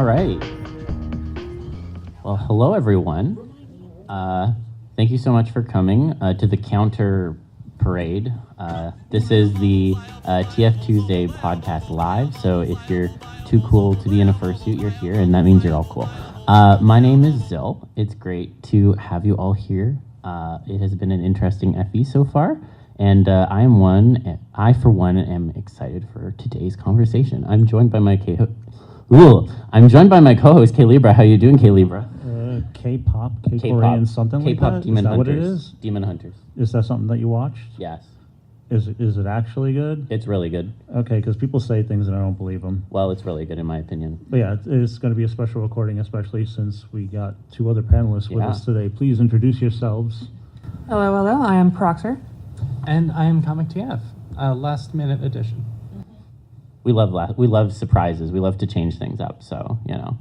All right. Well, hello, everyone. Thank you so much for coming to the Counter Parade. This is the TFTuesday Podcast Live, so if you're too cool to be in a fursuit, you're here, and that means you're all cool. My name is Zil. It's great to have you all here. It has been an interesting FE so far, and I, for one, am excited for today's conversation. I'm joined by my co-host, K-Libra. How you doing, K-Libra? K-pop, K-Korean, something like that? Demon Is that Hunters. what it is? Demon Hunters. Is that something that you watched? Yes. Is it actually good? It's really good. Okay, because people say things and I don't believe them. Well, it's really good in my opinion. But yeah, it's going to be a special recording, especially since we got two other panelists with us today. Please introduce yourselves. Hello, I am Proxer. And I am ComicTF, last minute edition. We love surprises. We love to change things up. So, Yeah.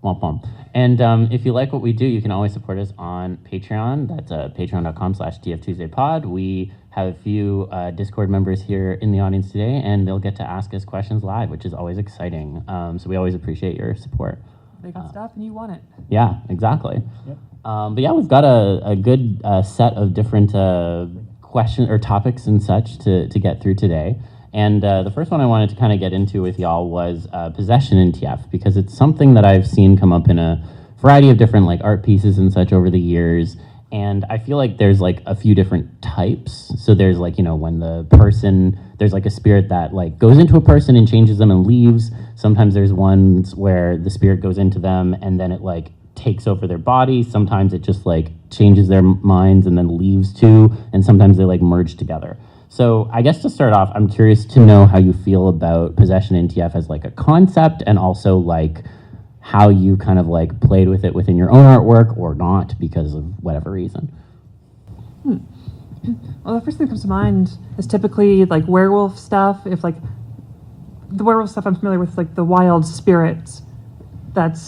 Womp womp. And if you like what we do, you can always support us on Patreon. That's patreon.com/TFTuesdayPod. We have a few Discord members here in the audience today, and they'll get to ask us questions live, which is always exciting. So we always appreciate your support. They got stuff and you want it. Yeah, exactly. Yep. But yeah, we've got a good set of different questions or topics and such to get through today. And the first one I wanted to kind of get into with y'all was possession in TF, because it's something that I've seen come up in a variety of different like art pieces and such over the years. And I feel like there's like a few different types. So there's like, when there's like a spirit that like goes into a person and changes them and leaves. Sometimes there's ones where the spirit goes into them and then it like takes over their body. Sometimes it just like changes their minds and then leaves too. And sometimes they like merge together. So I guess to start off, I'm curious to know how you feel about possession in TF as like a concept, and also like how you kind of like played with it within your own artwork or not because of whatever reason. Well, the first thing that comes to mind is typically like werewolf stuff. If like the werewolf stuff I'm familiar with, like the wild spirit that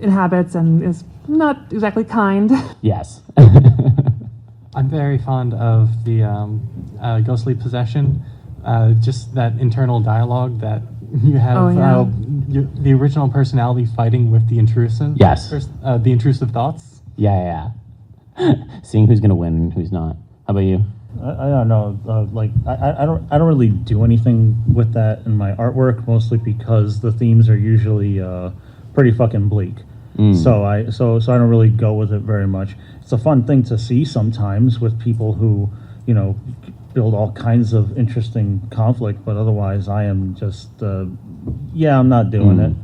inhabits and is not exactly kind. Yes. I'm very fond of the ghostly possession, just that internal dialogue that you have, the original personality fighting with the intrusive. Yes. The intrusive thoughts. Yeah. Seeing who's gonna win and who's not. How about you? I don't know. I don't really do anything with that in my artwork, mostly because the themes are usually pretty fucking bleak. So I don't really go with it very much. It's a fun thing to see sometimes with people who, build all kinds of interesting conflict, but otherwise I am just, I'm not doing it.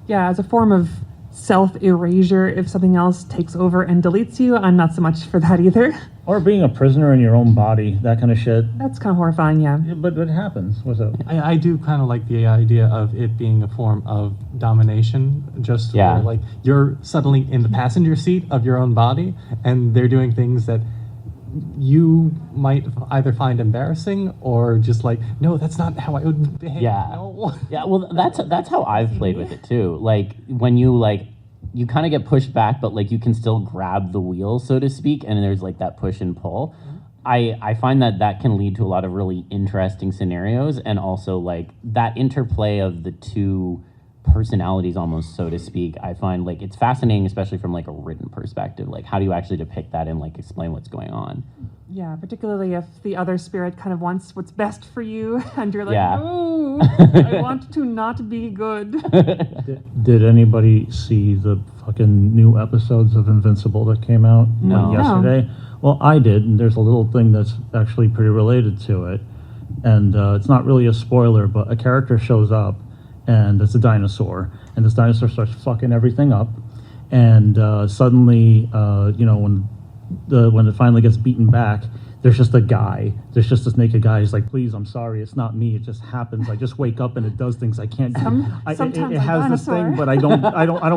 Yeah, as a form of self-erasure, if something else takes over and deletes you, I'm not so much for that either. Or being a prisoner in your own body, that kind of shit. That's kind of horrifying, yeah. But it happens. What's up? I do kind of like the idea of it being a form of domination, just where like you're suddenly in the passenger seat of your own body, and they're doing things that you might either find embarrassing or just like, no, that's not how I would behave. No. Yeah, well, that's how I've played with it too. Like when you kind of get pushed back, but like you can still grab the wheel, so to speak, and there's like that push and pull. I find that can lead to a lot of really interesting scenarios, and also like that interplay of the two personalities almost, so to speak. I find like it's fascinating, especially from like a written perspective. Like how do you actually depict that and like explain what's going on? Yeah, particularly if the other spirit kind of wants what's best for you and you're like, no, I want to not be good. Did anybody see the fucking new episodes of Invincible that came out yesterday? Well, I did, and there's a little thing that's actually pretty related to it. And it's not really a spoiler, but a character shows up, and it's a dinosaur, and this dinosaur starts fucking everything up, and suddenly, when it finally gets beaten back, there's just a guy. There's just this naked guy. He's like, please, I'm sorry, it's not me. It just happens. I just wake up and it does things I can't do. It has this thing, but I don't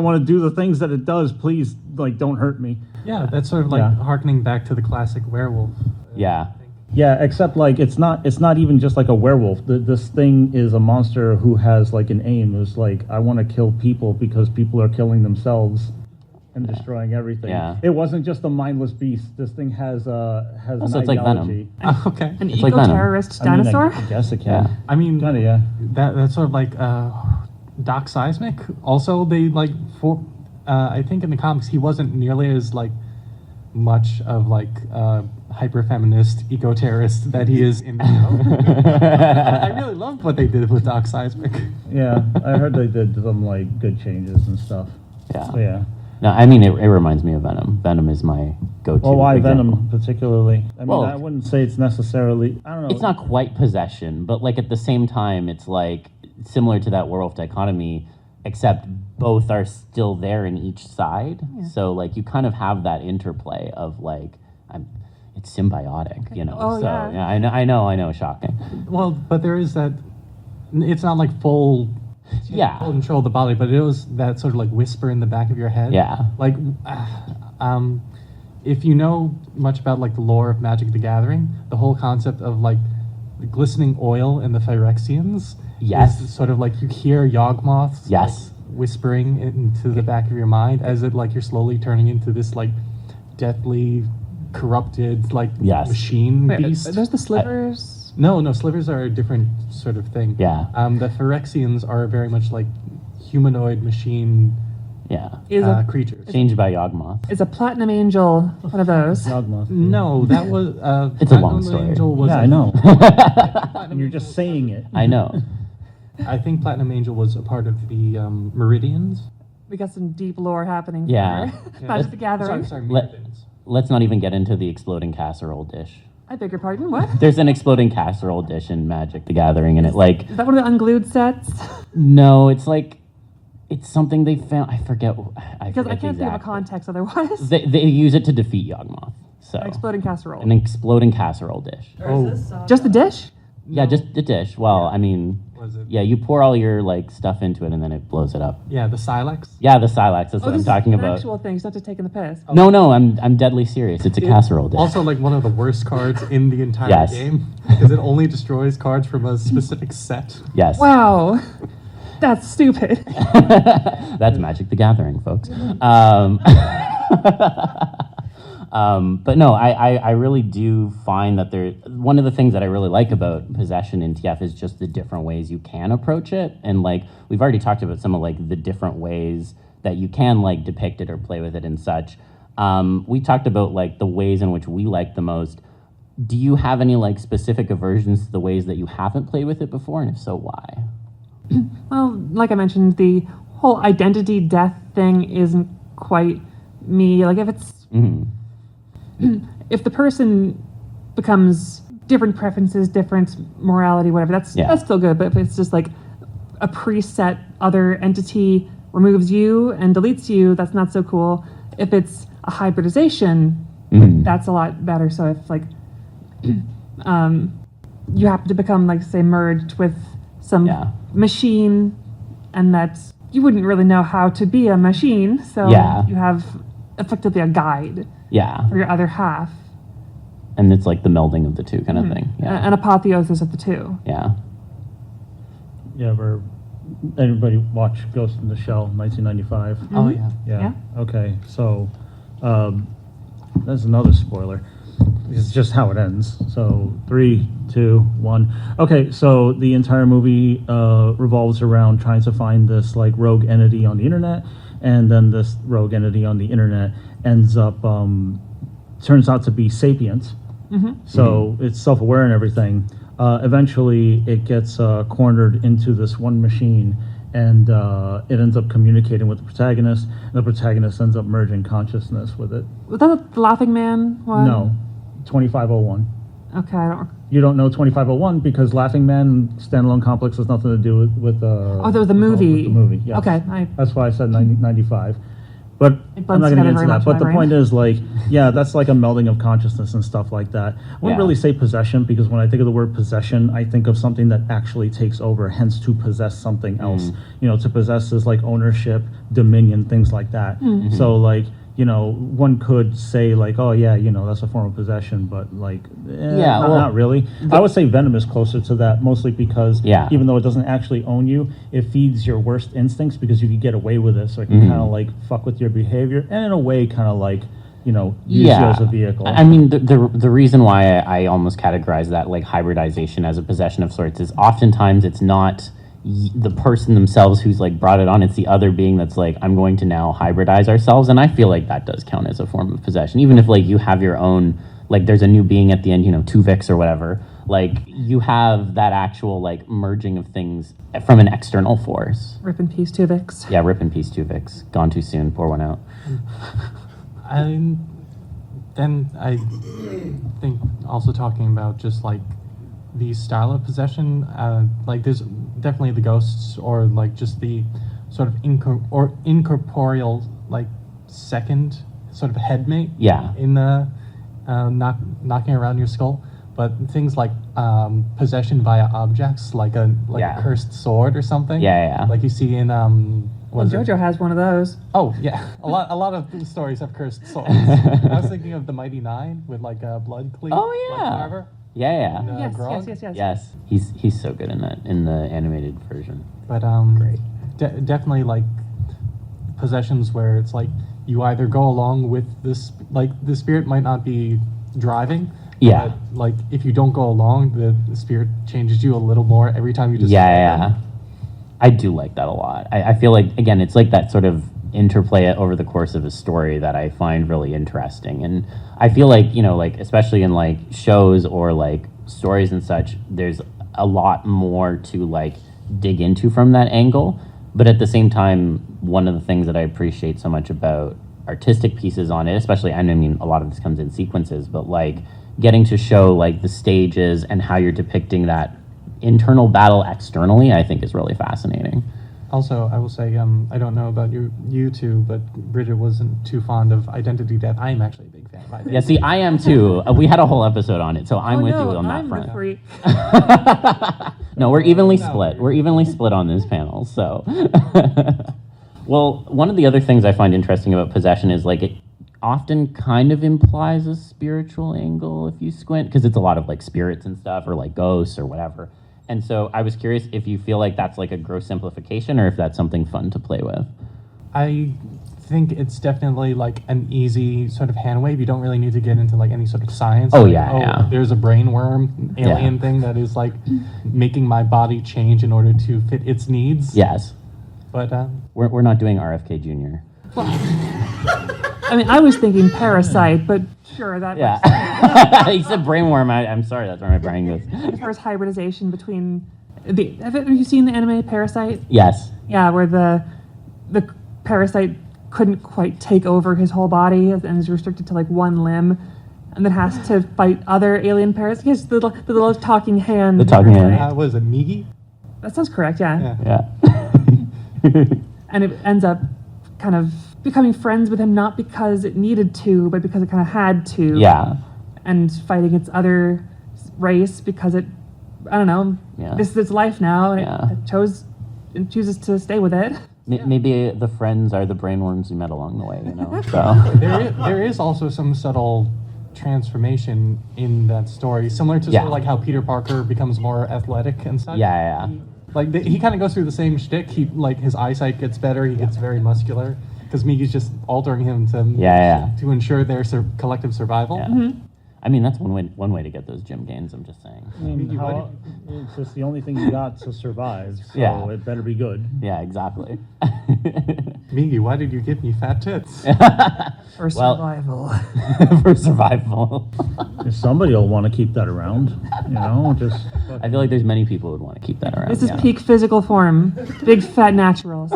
want to do the things that it does. Please, like, don't hurt me. Yeah, that's sort of like harkening back to the classic werewolf. Yeah, except like it's not even just like a werewolf. This thing is a monster who has like an aim. It's like, I want to kill people because people are killing themselves and destroying everything. Yeah. It wasn't just a mindless beast. This thing has also, an it's ideology. like Venom. Okay. An It's like Venom. eco-terrorist dinosaur? I guess it can. I mean, Kinda, yeah. That's sort of like Doc Seismic. Also, they like for I think in the comics he wasn't nearly as like much of like hyper feminist eco terrorist that he is in the show. I really loved what they did with Doc Seismic. Yeah, I heard they did some like good changes and stuff. Yeah. So, yeah. No, I mean, it reminds me of Venom. Venom is my go-to. Well, why example. Venom particularly? I mean, Well, I wouldn't say it's necessarily, I don't know. It's not quite possession, but like at the same time, it's like similar to that werewolf dichotomy, except both are still there in each side. Yeah. So like you kind of have that interplay of like, it's symbiotic, you know. Oh, so yeah. I know, shocking. Well, but there is that. It's not like full. Yeah. Full control of the body, but it was that sort of like whisper in the back of your head. Yeah. Like, if you know much about like the lore of Magic the Gathering, the whole concept of like the glistening oil and the Phyrexians. Yes. Is sort of like you hear Yawgmoths. Yes. Like, whispering into the back of your mind as it like you're slowly turning into this like deathly corrupted like machine beast. Are those the slivers? No, slivers are a different sort of thing. Yeah. The Phyrexians are very much like humanoid machine creatures. Changed by Yawgmoth. Is a Platinum Angel one of those? Yawgmoth. No, that was... it's a long story. Angel was I know. You're just saying it. I know. I think Platinum Angel was a part of the Meridians. We got some deep lore happening Yeah. here. Magic the Gathering. Sorry, Meridians. Let's not even get into the exploding casserole dish. I beg your pardon, what? There's an exploding casserole dish in Magic the Gathering, and it like... Is that one of the unglued sets? No, it's like... It's something they found... I forget Because I can't think of a context otherwise. They use it to defeat Yawgmoth. So. An exploding casserole. An exploding casserole dish. Just the dish? Yeah, just the dish. Well, I mean... Yeah, you pour all your like stuff into it and then it blows it up. Yeah, the Silex? Yeah, the Silex. That's what I'm talking about. Actual things, not just taking the piss. No, I'm deadly serious. It's a casserole dish. Also, like one of the worst cards in the entire game because it only destroys cards from a specific set. Yes. Wow, that's stupid. That's Magic the Gathering, folks. But no, I really do find that one of the things that I really like about possession in TF is just the different ways you can approach it. And like, we've already talked about some of like the different ways that you can like depict it or play with it and such. We talked about like the ways in which we like the most. Do you have any like specific aversions to the ways that you haven't played with it before? And if so, why? Well, like I mentioned, the whole identity death thing isn't quite me. Like if it's... If the person becomes different preferences, different morality, whatever, that's still good. But if it's just like a preset other entity removes you and deletes you, that's not so cool. If it's a hybridization, that's a lot better. So if like you happen to become like say merged with some machine, and that you wouldn't really know how to be a machine, so you have effectively a guide. Yeah. For your other half. And it's like the melding of the two kind of thing. Yeah. An apotheosis of the two. Yeah. Yeah, anybody watch Ghost in the Shell, 1995? Oh, yeah. Yeah. Okay, so that's another spoiler. It's just how it ends. So 3, 2, 1. Okay, so the entire movie revolves around trying to find this like rogue entity on the internet, and then this rogue entity on the internet ends up turns out to be sapient. So it's self-aware and everything. Eventually it gets cornered into this one machine, and it ends up communicating with the protagonist, and the protagonist ends up merging consciousness with it. Was that the Laughing Man one? No, 2501. Okay, I don't... You don't know 2501 because Laughing Man standalone complex has nothing to do with there was the movie. With the movie, yes. Okay. That's why I said 95. But I'm not going to get into that. But the point is, like, that's like a melding of consciousness and stuff like that. I wouldn't really say possession, because when I think of the word possession, I think of something that actually takes over, hence to possess something else. You know, to possess is like ownership, dominion, things like that. So, like, you know, one could say, like, oh, yeah, you know, that's a form of possession, but, like, not really. I would say Venom is closer to that, mostly because even though it doesn't actually own you, it feeds your worst instincts because you can get away with it, so it can kind of, like, fuck with your behavior, and in a way kind of, like, you know, use you as a vehicle. I mean, the reason why I almost categorize that, like, hybridization as a possession of sorts is oftentimes it's not the person themselves who's like brought it on. It's the other being that's like, I'm going to now hybridize ourselves. And I feel like that does count as a form of possession. Even if like you have your own, like there's a new being at the end, 2vix or whatever, like you have that actual like merging of things from an external force. Rip in peace, 2vix. Yeah, rip in peace, 2vix. Gone too soon, pour one out. Then I think also talking about just like the style of possession, like there's definitely the ghosts or like just the sort of incorporeal like second sort of headmate. Yeah. In the knocking around your skull, but things like possession via objects, like a cursed sword or something. Yeah. Like you see in JoJo has one of those. Oh yeah, a lot of the stories have cursed swords. I was thinking of the Mighty Nine with like a blood cleave. Oh yeah. Blood carver. Yeah. Yes. Yes, he's so good in that in the animated version. But great. Definitely like possessions where it's like you either go along with this, like the spirit might not be driving. Yeah. But, like if you don't go along, the spirit changes you a little more every time you just. Yeah. I do like that a lot. I feel like, again, it's like that sort of interplay over the course of a story that I find really interesting. And I feel like, like especially in like shows or like stories and such, there's a lot more to like dig into from that angle. But at the same time, one of the things that I appreciate so much about artistic pieces on it, especially, I mean, a lot of this comes in sequences, but like getting to show like the stages and how you're depicting that internal battle externally, I think is really fascinating. Also, I will say, I don't know about you two, but Bridget wasn't too fond of Identity Death. I am actually a big fan of Identity. Yeah, see, I am too. We had a whole episode on it, so I'm with you on that front. The freak. No, we're evenly split. We're evenly split on this panel, so. Well, one of the other things I find interesting about possession is like it often kind of implies a spiritual angle if you squint, because it's a lot of like spirits and stuff or like ghosts or whatever. And so I was curious if you feel like that's like a gross simplification or if that's something fun to play with. I think it's definitely like an easy sort of hand wave. You don't really need to get into like any sort of science. Oh, like, yeah. There's a brainworm alien thing that is like making my body change in order to fit its needs. Yes. But we're not doing RFK Jr. Well, I mean, I was thinking parasite, but sure, that Yeah. He said brainworm. I'm sorry, that's where my brain goes. as far as hybridization between have you seen the anime Parasite? Yes. Yeah, where the parasite couldn't quite take over his whole body and is restricted to like one limb, and then has to fight other alien parasites. Yes, the little talking hand. The talking hand. was it Migi? That sounds correct. Yeah. Yeah. And it ends up kind of becoming friends with him, not because it needed to, but because it kind of had to. Yeah. And fighting its other race because it, I don't know, this is its life now, and it chooses to stay with it. Maybe the friends are the brainworms you met along the way, So There is also some subtle transformation in that story, similar to sort of like how Peter Parker becomes more athletic and such. Yeah. Like he kind of goes through the same shtick. He like his eyesight gets better. He gets very muscular because Migi's just altering him to ensure their collective survival. Yeah. Mm-hmm. I mean, that's one way to get those gym gains. I'm just saying. I mean, it's just the only thing you got to survive, so it better be good. Yeah, exactly. Migi, why did you give me fat tits? For survival. For survival. Somebody will want to keep that around, just... I feel like there's many people who would want to keep that around. This is peak physical form. Big fat naturals.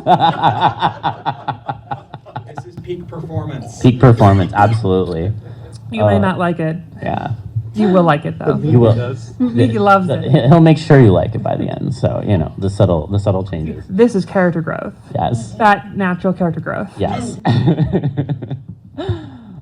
This is peak performance. Peak performance, absolutely. You may not like it. Yeah. You will like it though. You will. Migi loves it. He'll make sure you like it by the end. So the subtle changes. This is character growth. Yes. That natural character growth. Yes.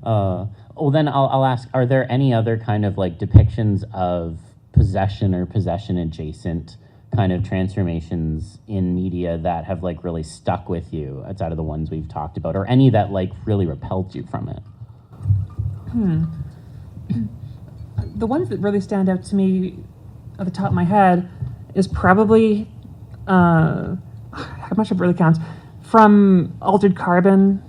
Well, then I'll ask: are there any other kind of like depictions of possession or possession adjacent kind of transformations in media that have like really stuck with you outside of the ones we've talked about, or any that like really repelled you from it? The ones that really stand out to me at the top of my head is probably, I'm not sure if it really counts, from Altered Carbon.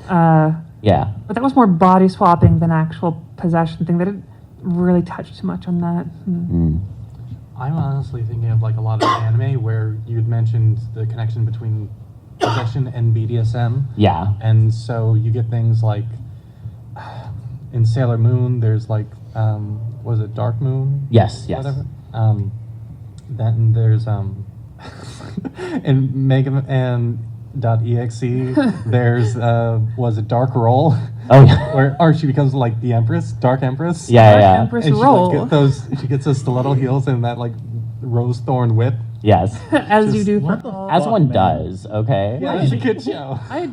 Yeah. But that was more body swapping than actual possession thing. That didn't really touch too much on that. I'm honestly thinking of like a lot of anime where you'd mentioned the connection between possession and BDSM. Yeah. And so you get things like in Sailor Moon, there's like, was it Dark Moon? Yes. Whatever. Then there's in Mega Man .exe, there's was it Dark Roll? Oh yeah. Or she becomes like the Empress, Dark Empress. Yeah. Empress And roll. she gets those stiletto heels and that like rose thorn whip. Yes. As you do what for the all. As one man. does. Okay. Yeah, it's a kid show. I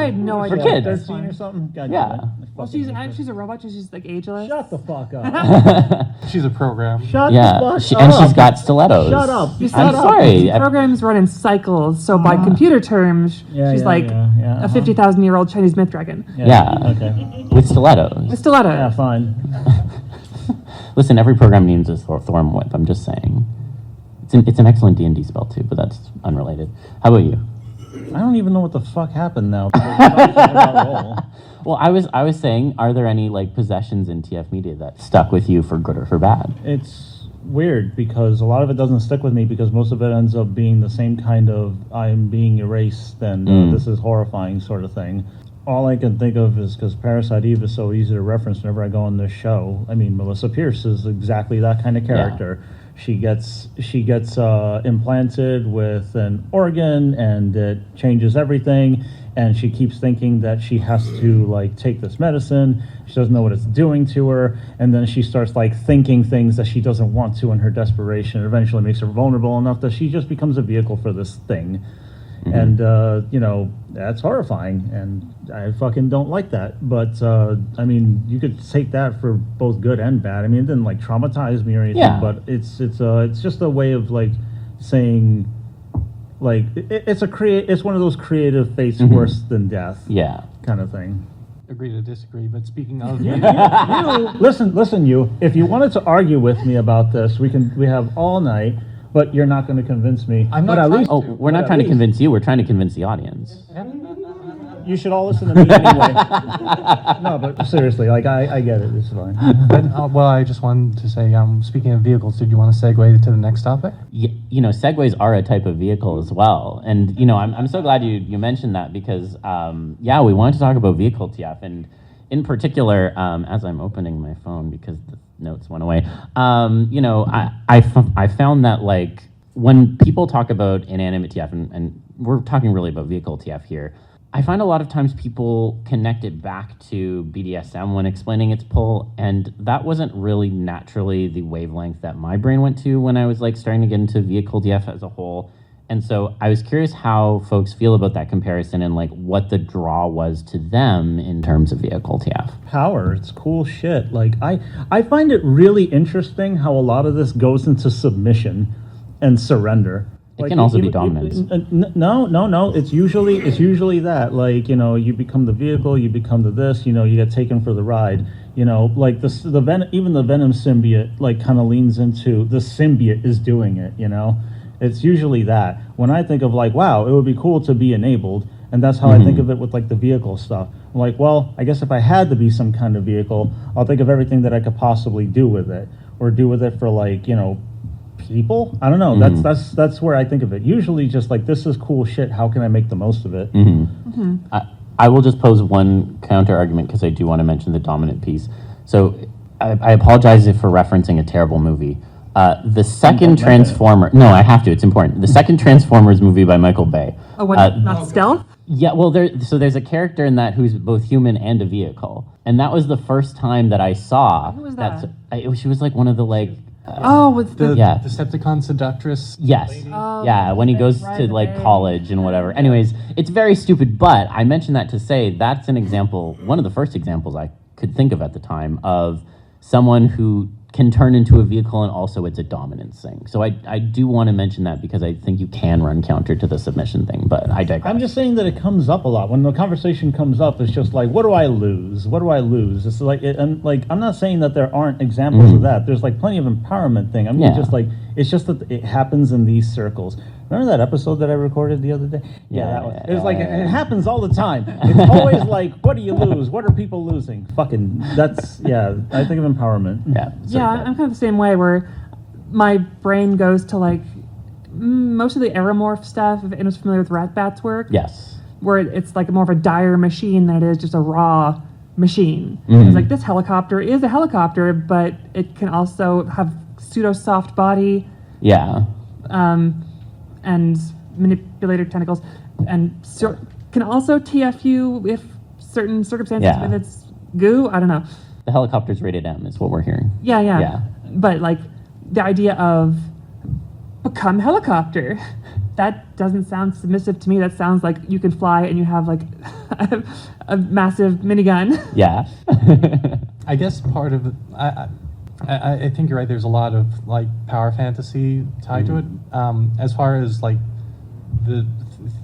had no For idea. kids. 13 or something? God Yeah. damn it. Well, she's a robot, so she's like ageless. Shut the fuck up. She's a program. Shut Yeah. the fuck up. And she's got stilettos. Shut up. You I'm said sorry. programs run in cycles, so by computer terms, she's like a 50,000-year-old Chinese myth dragon. Yeah. Okay. With stilettos. A stiletto. Yeah, fine. Listen, every program needs a thorn whip. I'm just saying. It's an excellent D&D spell too, but that's unrelated. How about you? I don't even know what the fuck happened now. Well, Well, I was saying, are there any like possessions in TF media that stuck with you for good or for bad? it's weird because a lot of it doesn't stick with me because most of it ends up being the same kind of I'm being erased and this is horrifying sort of thing. All I can think of is because Parasite Eve is so easy to reference whenever I go on this show. I mean, Melissa Pierce is exactly that kind of character. Yeah. She gets implanted with an organ and it changes everything, and she keeps thinking that she has to like take this medicine. She doesn't know what it's doing to her, and then she starts like thinking things that she doesn't want to in her desperation. It eventually makes her vulnerable enough that she just becomes a vehicle for this thing. And that's horrifying, and I fucking don't like that. But I mean, you could take that for both good and bad. I mean, it didn't like traumatize me or anything, Yeah. but it's just a way of like saying, like it's one of those creative fates worse than death, Yeah. kind of thing. Agree to disagree, but speaking of Listen, you. If you wanted to argue with me about this, we have all night. But you're not going to convince me. I'm not But at trying least, Oh, to. we're not trying to convince you. We're trying to convince the audience. you should all listen to me anyway. No, but seriously, like I get it. It's fine. But, well, I just wanted to say, speaking of vehicles, did you want to segue to the next topic? Segways are a type of vehicle as well. And, I'm so glad you mentioned that because, we wanted to talk about vehicle TF. And in particular, as I'm opening my phone because the notes went away, I found that, like, when people talk about inanimate TF, and we're talking really about vehicle TF here, I find a lot of times people connect it back to BDSM when explaining its pull, and that wasn't really naturally the wavelength that my brain went to when I was like starting to get into vehicle TF as a whole. And so I was curious how folks feel about that comparison and like what the draw was to them in terms of vehicle TF. Power, it's cool shit. Like I find it really interesting how a lot of this goes into submission and surrender. It can also be dominance. No. It's usually that. Like, you become the vehicle, you become the this. You get taken for the ride. Like even the Venom symbiote like kind of leans into the symbiote is doing it. It's usually that. When I think of like, wow, it would be cool to be enabled, and that's how I think of it with like the vehicle stuff. I'm like, well, I guess if I had to be some kind of vehicle, I'll think of everything that I could possibly do with it, or do with it for like, people. I don't know. That's where I think of it. Usually, just like this is cool shit. How can I make the most of it? I will just pose one counter argument because I do want to mention the dominant piece. So I apologize for referencing a terrible movie. The second Transformer. No, I have to. It's important. The second Transformers movie by Michael Bay. Oh, what? Not stealth? Yeah, well, there's a character in that who's both human and a vehicle, and that was the first time that I saw. Who was that? She was like one of the like. With The the Decepticon seductress. Yes. lady? Yeah, when he goes to Private like Bay. college and whatever. Anyways, it's very stupid, but I mentioned that to say that's an example, one of the first examples I could think of at the time of someone who can turn into a vehicle and also it's a dominance thing. So I do want to mention that because I think you can run counter to the submission thing, but I digress. I'm just saying that it comes up a lot. When the conversation comes up, it's just like, what do I lose? What do I lose? It's like, and like, I'm not saying that there aren't examples of that. There's like plenty of empowerment thing. I mean, Yeah. just like, it's just that it happens in these circles. Remember that episode that I recorded the other day? Yeah, that one. yeah, It was like, yeah. it happens all the time. It's always like, what do you lose? What are people losing? Fucking, I think of empowerment. Yeah. so yeah, that- I'm kind of the same way where my brain goes to like most of the aeromorph stuff. If anyone's familiar with Ratbat's work, Yes. where it's like more of a dire machine than it is just a raw machine. Mhm. It's like this helicopter is a helicopter, but it can also have pseudo soft body Yeah. and manipulator tentacles, and so can also TF you if certain circumstances Yeah. with its goo. I don't know. The helicopter's rated M is what we're hearing. Yeah. Yeah. But like the idea of become helicopter, that doesn't sound submissive to me. That sounds like you can fly and you have like a massive minigun. Yeah. I guess part of it, I think you're right. There's a lot of like power fantasy tied to it. As far as like the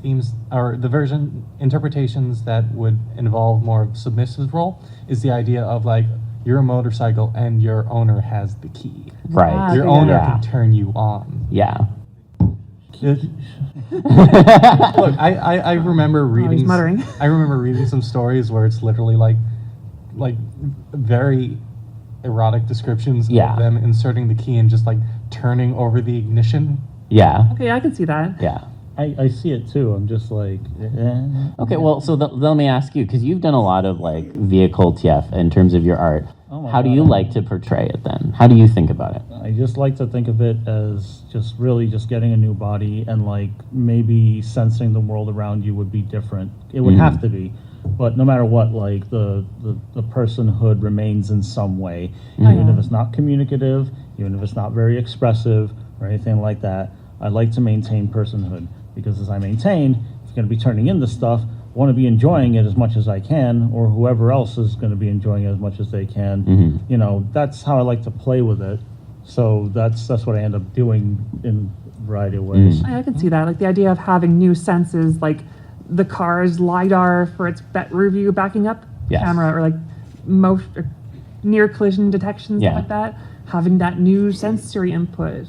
themes or the version interpretations that would involve more of a submissive role is the idea of like you're a motorcycle and your owner has the key. Right. Ah, Your yeah. owner Yeah. can turn you on. Yeah. Look, I remember reading. he's muttering. I remember reading some stories where it's literally like very erotic descriptions Yeah. of them inserting the key and just like turning over the ignition. Yeah. Okay, I can see that. Yeah. I see it too. I'm just like, Okay, well, so let me ask you, because you've done a lot of like vehicle TF in terms of your art. Oh my How do you God. like to portray it then? How do you think about it? I just like to think of it as just really just getting a new body and like maybe sensing the world around you would be different. It would have to be, but no matter what, like the personhood remains in some way, even if it's not communicative, even if it's not very expressive or anything like that. I like to maintain personhood because as I maintain, if you're going to be turning into stuff, I want to be enjoying it as much as I can, or whoever else is going to be enjoying it as much as they can. Mhm. You know, that's how I like to play with it. So that's what I end up doing in a variety of ways. I can see that. Like the idea of having new senses, like the car's LiDAR for its rear view backing up Yes. camera, or like or near collision detection, stuff Yeah. like that. Having that new sensory input.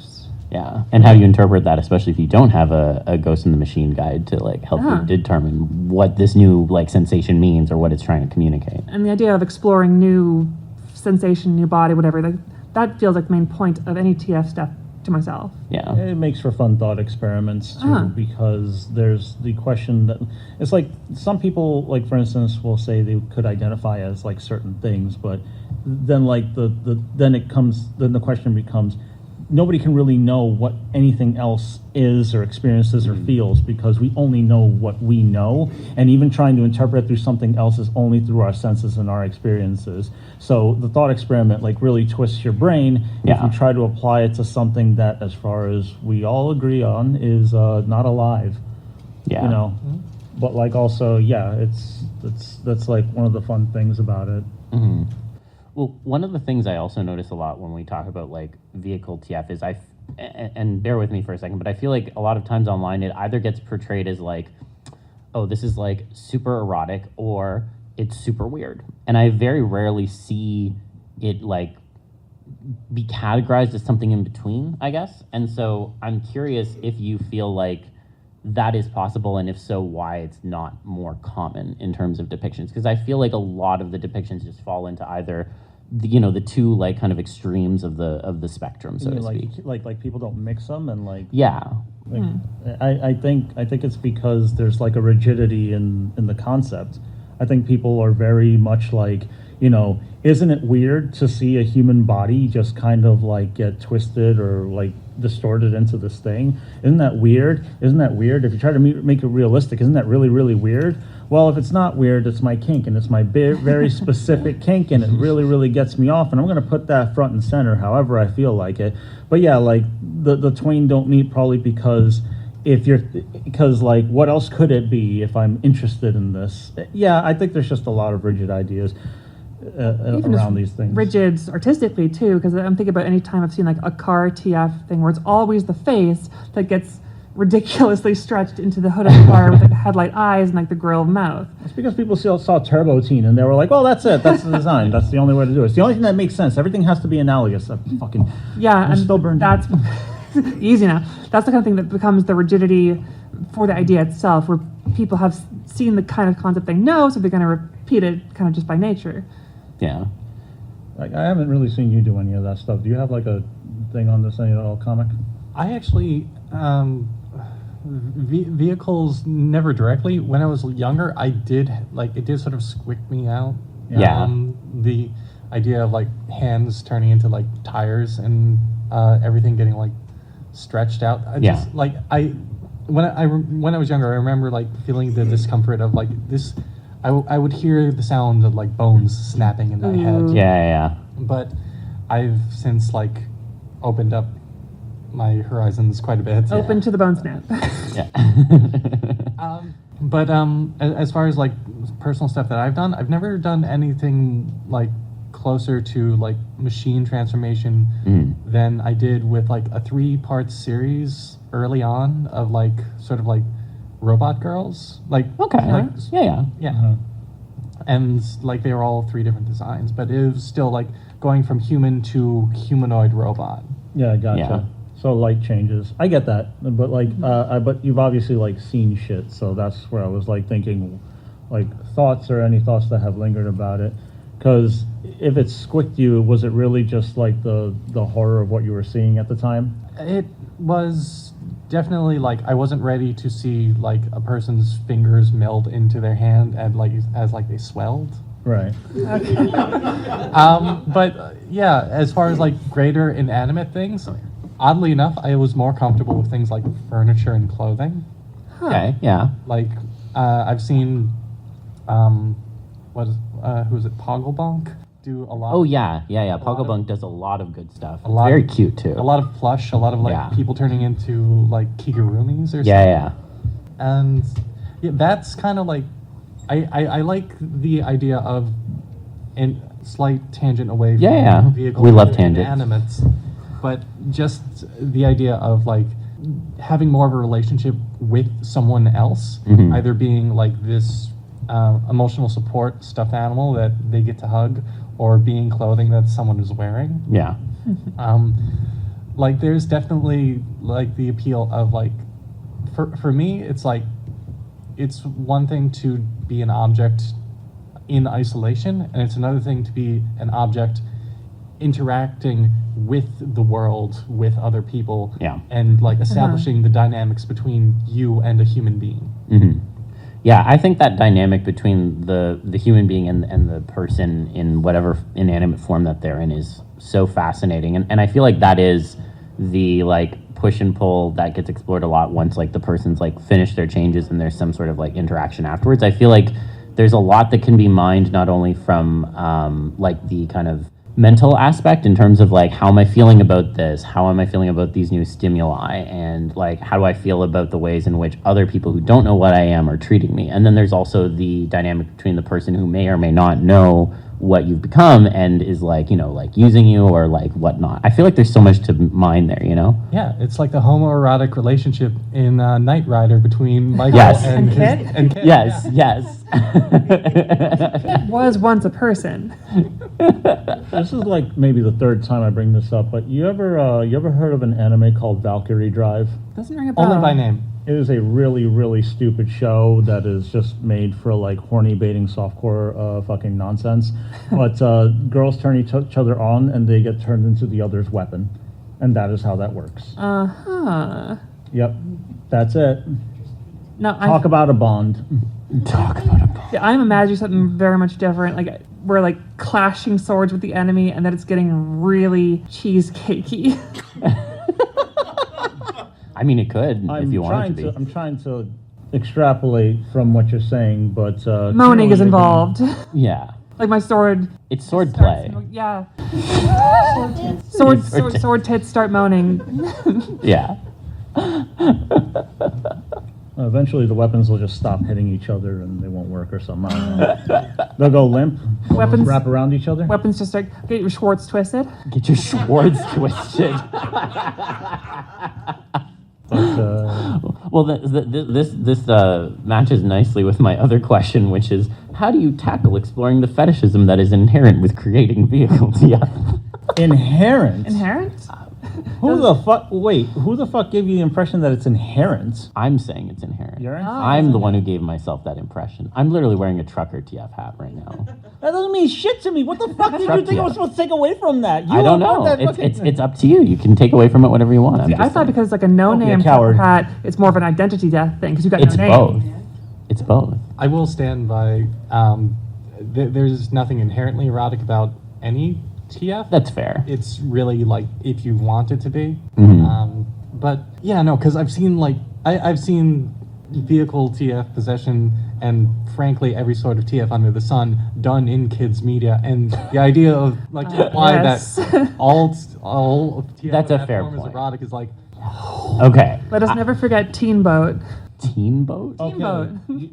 Yeah. And how do you interpret that, especially if you don't have a Ghost in the Machine guide to like help Yeah. you determine what this new like sensation means or what it's trying to communicate? And the idea of exploring new sensation, new body, whatever, like, that feels like the main point of any TF stuff to myself. Yeah. It makes for fun thought experiments too, Ah. because there's the question that it's like some people, like for instance, will say they could identify as like certain things, but then like then the question becomes, nobody can really know what anything else is or experiences or feels because we only know what we know, and even trying to interpret through something else is only through our senses and our experiences. So the thought experiment like really twists your brain if Yeah. you try to apply it to something that, as far as we all agree on, is not alive. Yeah. You know, but like also, yeah, that's like one of the fun things about it. Mhm. Well, one of the things I also notice a lot when we talk about like vehicle TF is and bear with me for a second, but I feel like a lot of times online it either gets portrayed as like, oh, this is like super erotic, or it's super weird. And I very rarely see it like be categorized as something in between, I guess. And so I'm curious if you feel like that is possible, and if so, why it's not more common in terms of depictions. Because I feel like a lot of the depictions just fall into either the two like kind of extremes of the spectrum, so You to mean, speak. like people don't mix them and like. Yeah. Like, I think it's because there's like a rigidity in the concept. I think people are very much like, isn't it weird to see a human body just kind of like get twisted or like distorted into this thing? Isn't that weird? Isn't that weird? If you try to make it realistic, isn't that really, really weird? Well, if it's not weird, it's my kink, and it's my very specific kink, and it really, really gets me off, and I'm going to put that front and center however I feel like it. But yeah, like the twain don't meet probably because like what else could it be if I'm interested in this? Yeah, I think there's just a lot of rigid ideas Even around just these things. rigid artistically too, because I'm thinking about any time I've seen like a car TF thing where it's always the face that gets ridiculously stretched into the hood of the car with like the headlight eyes and like the grill mouth. It's because people saw Turbo Teen and they were like, "Well, that's it. That's the design. That's the only way to do it. It's the only thing that makes sense. Everything has to be analogous." Yeah, I'm and still burned that's easy now. That's the kind of thing that becomes the rigidity for the idea itself, where people have seen the kind of concept they know, so they're going to repeat it kind of just by nature. Yeah. Like, I haven't really seen you do any of that stuff. Do you have like a thing on this at all, Comic? I actually, vehicles never directly. When I was younger, I did, it did sort of squick me out. Yeah. The idea of, hands turning into, tires and everything getting, stretched out. When I was younger, I remember, feeling the discomfort of, this. I would hear the sound of, bones snapping in my head. Yeah. But I've since, opened up my horizons quite a bit. Open to the bone snap. Yeah. But as far as personal stuff that I've done, I've never done anything closer to machine transformation than I did with a 3-part series early on of sort of robot girls. Okay. Yeah. Yeah. And they were all 3 different designs, but it was still going from human to humanoid robot. Yeah, gotcha. Yeah. So light changes. I get that, but but you've obviously seen shit, so that's where I was thinking, thoughts or any thoughts that have lingered about it. Because if it squicked you, was it really just the horror of what you were seeing at the time? It was definitely I wasn't ready to see a person's fingers meld into their hand and as they swelled. Right. But yeah, as far as greater inanimate things, oddly enough, I was more comfortable with things like furniture and clothing. Okay. Yeah. I've seen, who is it, Pogglebonk do a lot. Oh yeah. Pogglebunk does a lot of good stuff. It's lot very of- cute too. A lot of plush, a lot of people turning into kigurumis or something. Yeah. And yeah, that's kind of I like the idea of a slight tangent away from Yeah. vehicles. We love and tangents. Animates, but just the idea of having more of a relationship with someone else, Mhm. either being this emotional support stuffed animal that they get to hug, or being clothing that someone is wearing. Yeah. There's definitely the appeal of for me, it's it's one thing to be an object in isolation, and it's another thing to be an object interacting with the world, with other people, Yeah. and establishing the dynamics between you and a human being. Mm-hmm. Yeah, I think that dynamic between the human being and the person in whatever inanimate form that they're in is so fascinating. And I feel that is the push and pull that gets explored a lot once the person's finished their changes and there's some sort of interaction afterwards. I feel there's a lot that can be mined not only from the kind of mental aspect in terms of how am I feeling about this? How am I feeling about these new stimuli? And how do I feel about the ways in which other people who don't know what I am are treating me? And then there's also the dynamic between the person who may or may not know what you've become and is using you or whatnot. I feel there's so much to mine there, Yeah, it's the homoerotic relationship in Knight Rider between Michael Yes. and Kit? and Kit. Yes. Was once a person. This is maybe the 3rd time I bring this up, but you ever heard of an anime called Valkyrie Drive? Doesn't ring a bell. Only by name. It is a really, really stupid show that is just made for horny baiting softcore fucking nonsense. But girls turn each other on and they get turned into the other's weapon. And that is how that works. Uh-huh. Yep. That's it. No, Talk about a bond. Yeah, I'm imagining something very much different. We're clashing swords with the enemy, and then it's getting really cheesecakey. I mean, it could if you wanted to be. I'm trying to extrapolate from what you're saying, but Moaning is involved. Yeah. My sword. It's sword play. Yeah. Sword tits start moaning. Yeah. Eventually, the weapons will just stop hitting each other and they won't work or something. I don't know. They'll go limp. Weapons wrap around each other. Weapons just start. Get your Schwartz twisted. Get your Schwartz twisted. Well, this matches nicely with my other question, which is, how do you tackle exploring the fetishism that is inherent with creating vehicles? Yeah. Inherent. Inherent? Who the fuck gave you the impression that it's inherent? I'm saying it's inherent. You're in? I'm the one who gave myself that impression. I'm literally wearing a trucker TF hat right now. That doesn't mean shit to me. What the fuck did you think I was supposed to take away from that? I don't know. It's up to you. You can take away from it whatever you want. See, I thought because it's like a no-name trucker hat, it's more of an identity death thing because you got no name. Both. It's both. I will stand by. There's nothing inherently erotic about any TF. That's fair. It's really like if you want it to be. Mm-hmm. But yeah, no, because I've seen I've seen vehicle TF possession and frankly every sort of TF under the sun done in kids media, and the idea of like to imply that all of TF That's a that fair form is point. erotic is like Okay. Let us never forget Teen Boat. Teen Boat? Teen Boat.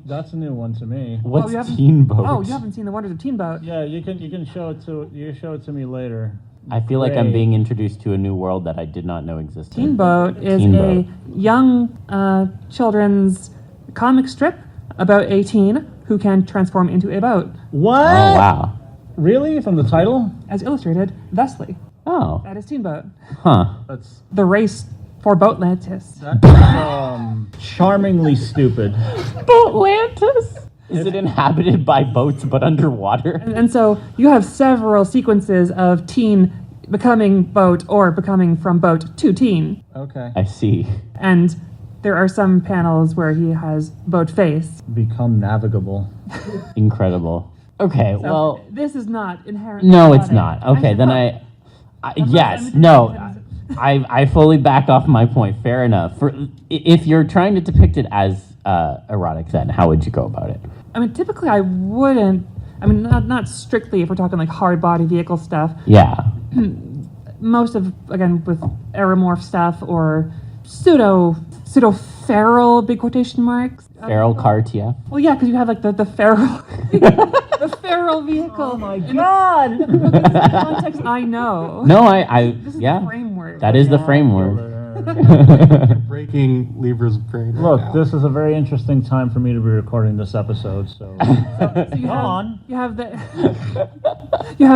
That's a new one to me. What's you haven't- Teen Boat? Oh, you haven't seen the wonders of Teen Boat. Yeah, you can show it to me later. I feel like I'm Great. being introduced to a new world that I did not know existed. Teen Boat is Teen a Boat. young children's comic strip about a teen who can transform into a boat, What? Oh, wow. Really? From the title? as illustrated thusly. Oh, That is Teen Boat. huh. That's The race for Boatlantis. charmingly stupid. Boatlantis? Is it inhabited by boats but underwater? And so you have several sequences of teen becoming boat or becoming from boat to teen. Okay. I see. And there are some panels where he has boat face. Become navigable. Incredible. Okay, So well, this is not inherently no, it's erotic. not. Okay, then yes, no. I fully back off my point. Fair enough. If you're trying to depict it as erotic, then how would you go about it? I mean, typically I wouldn't. I mean, not strictly if we're talking like hard body vehicle stuff. Yeah. Most of, again, with aeromorph stuff or pseudo feral, big quotation marks. Feral car TF? Well, yeah, because you have like the feral, the feral vehicle. Oh my god! Context I know. No, I This is yeah. the framework. That is the framework. breaking Libra's brain. right Look, now. this is a very interesting time for me to be recording this episode. So, So you Go have, on. You have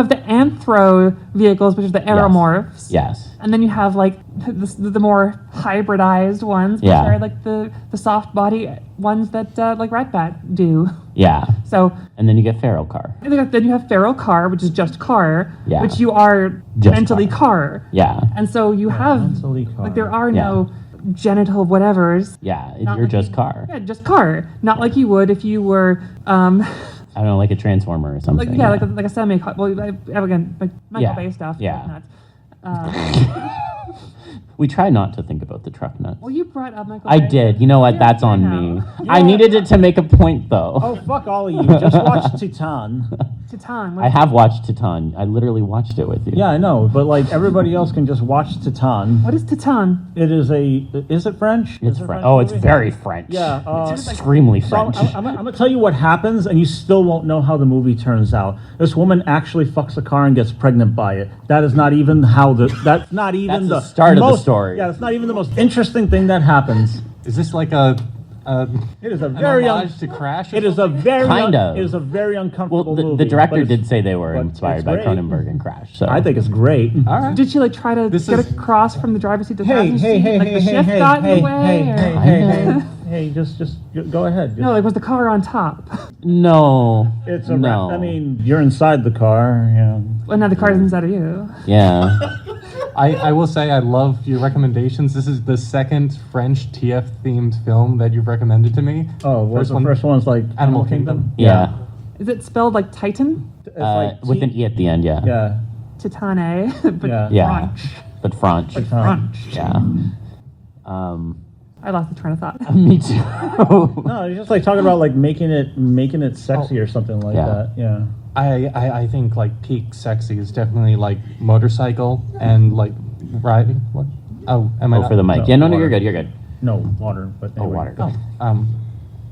the anthro vehicles, which are the aeromorphs. Yes. And then you have like the more hybridized ones, which Yeah. are like the soft body ones that like Ratbat do. Yeah. So And then you get feral car. then you have feral car, which is just car, Yeah. which you are Just mentally car. Yeah. And so you have mentally car. like there are no genital whatevers. Yeah. Not You're like just you- car. Yeah, just car. Not like you would if you were I don't know, like a transformer or something. like a semi. Well, again, like Michael Bay stuff. Yeah. Nuts. We try not to think about the truck nuts. Well, you brought up Michael I Bay. did. You know what? Yeah, That's I on know. me. I needed it to make a point, though. Oh, fuck all of you. Just watch Titan. Titan. I have watched Titan. I literally watched it with you. Yeah, I know, but like everybody else can just watch Titan. What is Titan? It is is it French? It's Is it French. Oh, it's movie? very French. Yeah, it's extremely So French. I'm gonna tell you what happens, and you still won't know how the movie turns out. This woman actually fucks a car and gets pregnant by it. That is not even That's the start of the most, story. Yeah, it's not even the most interesting thing that happens. Is this like a It is a an very homage to Crash? or it is a something? very Kind of. it is a very uncomfortable Well, the movie. director but it's- did say they were but inspired it's by great. Cronenberg and Crash. So I think it's great. All right. Did she like try to This get is- across from the driver's seat to the Hey, passenger hey, seat? hey, Like hey, the hey, shift hey, got in hey, the way? hey, or- hey, hey, just go ahead. No, like was the car on top? no. It's a no. I mean, you're inside the car, yeah. Well, now the car's inside of you. Yeah. I will say I love your recommendations. This is the second French TF themed film that you've recommended to me. Oh, what's the first one's like Animal Kingdom. Yeah. Is it spelled like Titan? It's like With an E at the end. Yeah. yeah. Titane, but Yeah. Yeah. French. But French. French. Yeah. I lost the train of thought. Me too. No, you're just like talking about like making it sexy or something like Yeah. that. Yeah. I think like peak sexy is definitely like motorcycle and like riding. What? Oh, am I Oh, not? for the mic. No, Yeah, no, water. you're good. You're good. No water, but Oh, anyway. water. Oh,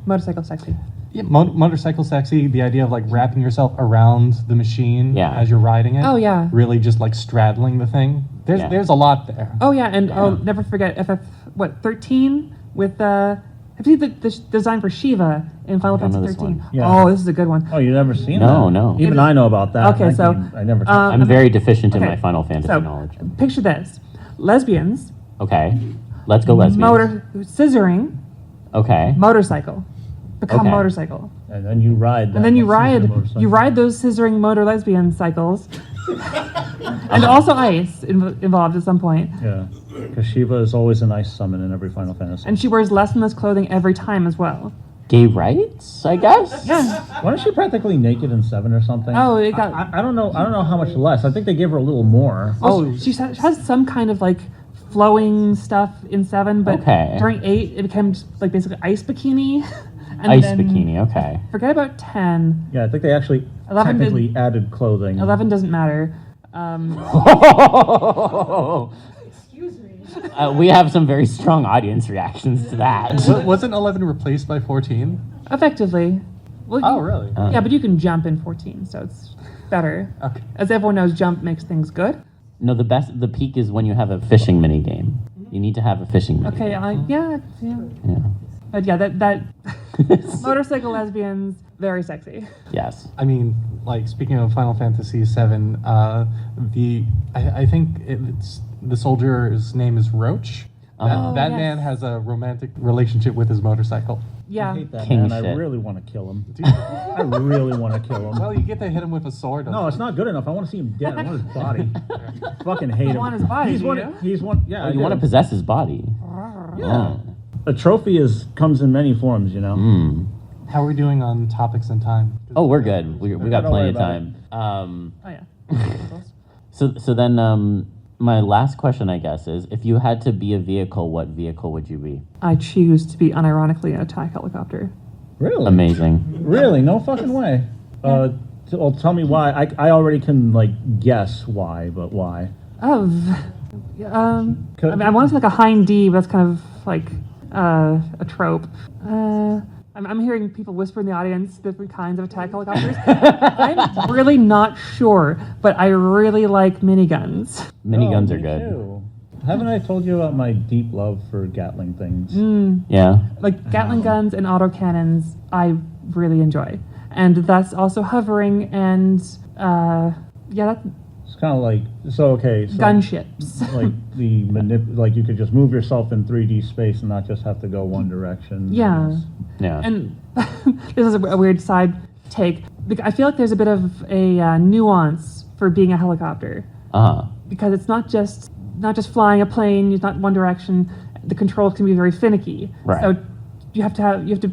Motorcycle sexy. yeah, motorcycle sexy. The idea of like wrapping yourself around the machine Yeah. as you're riding it. Oh, yeah. Really just like straddling the thing. Yeah. There's a lot there. Oh yeah, and I'll never forget 13 with have you seen the design for Shiva in Final I don't know Fantasy this 13? one. Yeah. Oh, this is a good one. Oh, you never seen No, that? no. Even I know about that. Okay, That so, game, I never. um, I'm very deficient in Okay, my Final Fantasy So knowledge. picture this: lesbians. Okay. Let's go lesbians. Scissoring. Okay. Motorcycle. Become Okay. motorcycle. And then you ride that. And then you motorcycle. ride those scissoring motor lesbian cycles. And also ice involved at some point. Yeah. Because Shiva is always an ice summon in every Final Fantasy. And she wears less and less clothing every time as well. Gay rights, I guess? Yeah. Wasn't she practically naked in 7 or something? Oh, it got... I don't know how much less. I think they gave her a little more. Oh, she has some kind of like flowing stuff in 7, but during 8 it became just, like basically ice bikini. And ice bikini, okay. Forget about 10. Yeah, I think they actually technically added clothing. 11 doesn't matter. Excuse me. We have some very strong audience reactions to that. Wasn't 11 replaced by 14? Effectively. Well, oh, really? Yeah, but you can jump in 14, so it's better. Okay. As everyone knows, jump makes things good. No, the peak is when you have a fishing mini game. You need to have a fishing mini game. Okay, yeah. But yeah, that motorcycle lesbians, very sexy. Yes. I mean, like, speaking of Final Fantasy VII, I think the soldier's name is Roach. That man has a romantic relationship with his motorcycle. Yeah. I hate that King man. shit. I really want to kill him. I really want to kill him. Well, you get to hit him with a sword. No, it's not good enough. I want to see him dead. I want his body. Fucking hate him. You want his body, He's one. Yeah. Oh, you want to possess his body. Yeah. A trophy comes in many forms, you know. How are we doing on topics and time? Oh, we're good. We got plenty of time. Oh yeah. So then, my last question, I guess, is if you had to be a vehicle, what vehicle would you be? I choose to be unironically an attack helicopter. Really? Amazing. Really? No fucking way. Well, tell me why. I already can guess why, but why? I want to say like a hind D, but that's kind of like a trope. I'm hearing people whisper in the audience different kinds of attack helicopters. I'm really not sure, but I really like miniguns. Miniguns are me good. Too. Haven't I told you about my deep love for Gatling things? Yeah. Like Gatling guns and autocannons, I really enjoy. And that's also hovering and, It's kind of like, gunships. Like like you could just move yourself in 3D space and not just have to go one direction. Yeah. Yeah. And this is a weird side take. I feel like there's a bit of a nuance for being a helicopter. Because it's not just flying a plane. It's not one direction. The controls can be very finicky. Right. So you have to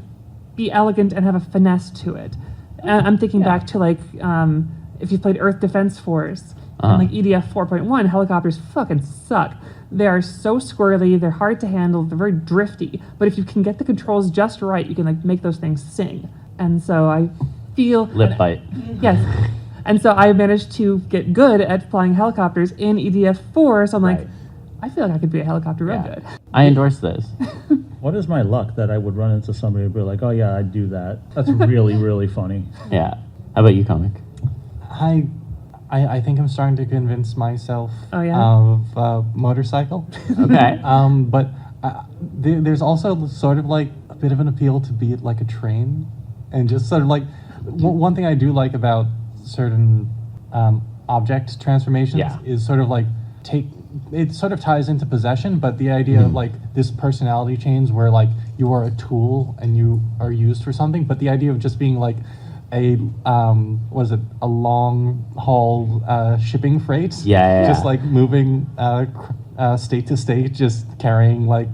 be elegant and have a finesse to it. And I'm thinking back to if you played Earth Defense Force and EDF 4.1, helicopters fucking suck. They are so squirrely. They're hard to handle. They're very drifty. But if you can get the controls just right, you can make those things sing. And so I feel Lip bite. Yes. And so I managed to get good at flying helicopters in EDF 4. So I'm like, I feel like I could be a helicopter real good. I endorse this. What is my luck that I would run into somebody and be like, oh yeah, I'd do that. That's really, really funny. Yeah. How about you, Comic? I think I'm starting to convince myself of motorcycle. Okay. But there's also sort of like a bit of an appeal to be like a train, and just sort of like one thing I do like about certain object transformations is sort of like it sort of ties into possession, but the idea of like this personality change where like you are a tool and you are used for something, but the idea of just being like a long haul shipping freight, just like moving state to state, just carrying like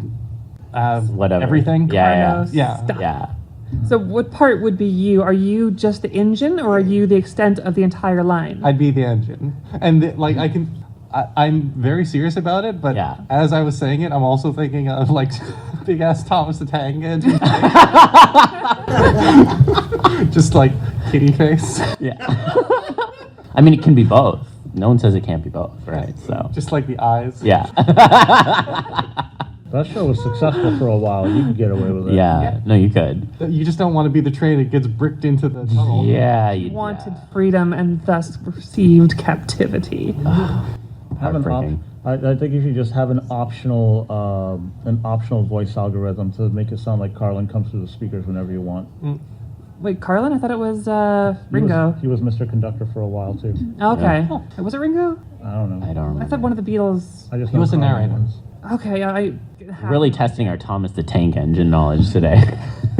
whatever, everything. Yeah. So what part would be you? Are you just the engine, or are you the extent of the entire line? I'd be the engine, and I'm very serious about it, but as I was saying it, I'm also thinking of like big ass Thomas the Tank Engine. Just like kitty face. Yeah. I mean, it can be both. No one says it can't be both, right? So just like the eyes. Yeah. That show was successful for a while. You could get away with it. Yeah. No, you could. You just don't want to be the train that gets bricked into the tunnel. Yeah. You wanted freedom and thus received captivity. I think you should just have an optional voice algorithm to make it sound like Carlin comes through the speakers whenever you want. Wait, Carlin? I thought it was Ringo. He was Mr. Conductor for a while too. Okay. Was it Ringo? I don't know. I don't remember. I thought one of the Beatles. I just He know was the Carlin narrator. was. Okay, Really testing our Thomas the Tank Engine knowledge today.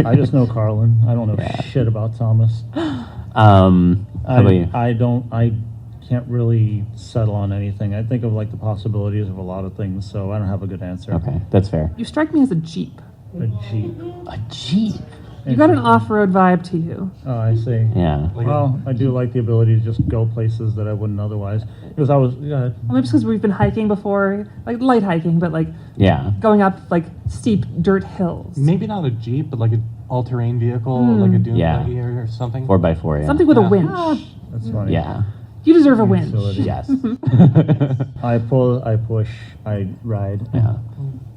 I just know Carlin. I don't know shit about Thomas. How about you? I can't really settle on anything. I think of like the possibilities of a lot of things, so I don't have a good answer. Okay, that's fair. You strike me as a Jeep. A Jeep. A Jeep. You got an off-road vibe to you. Oh, I see. Yeah. Well, I do like the ability to just go places that I wouldn't otherwise. Because I was, Well, maybe it's because we've been hiking before, like light hiking, but like Yeah. going up like steep dirt hills. Maybe not a Jeep, but like an all-terrain vehicle, like a dune Yeah. buggy or something. 4x4, yeah. Something with a Yeah. winch. that's funny. Yeah. You deserve a winch. Utility. Yes. I pull, I push, I ride. Yeah.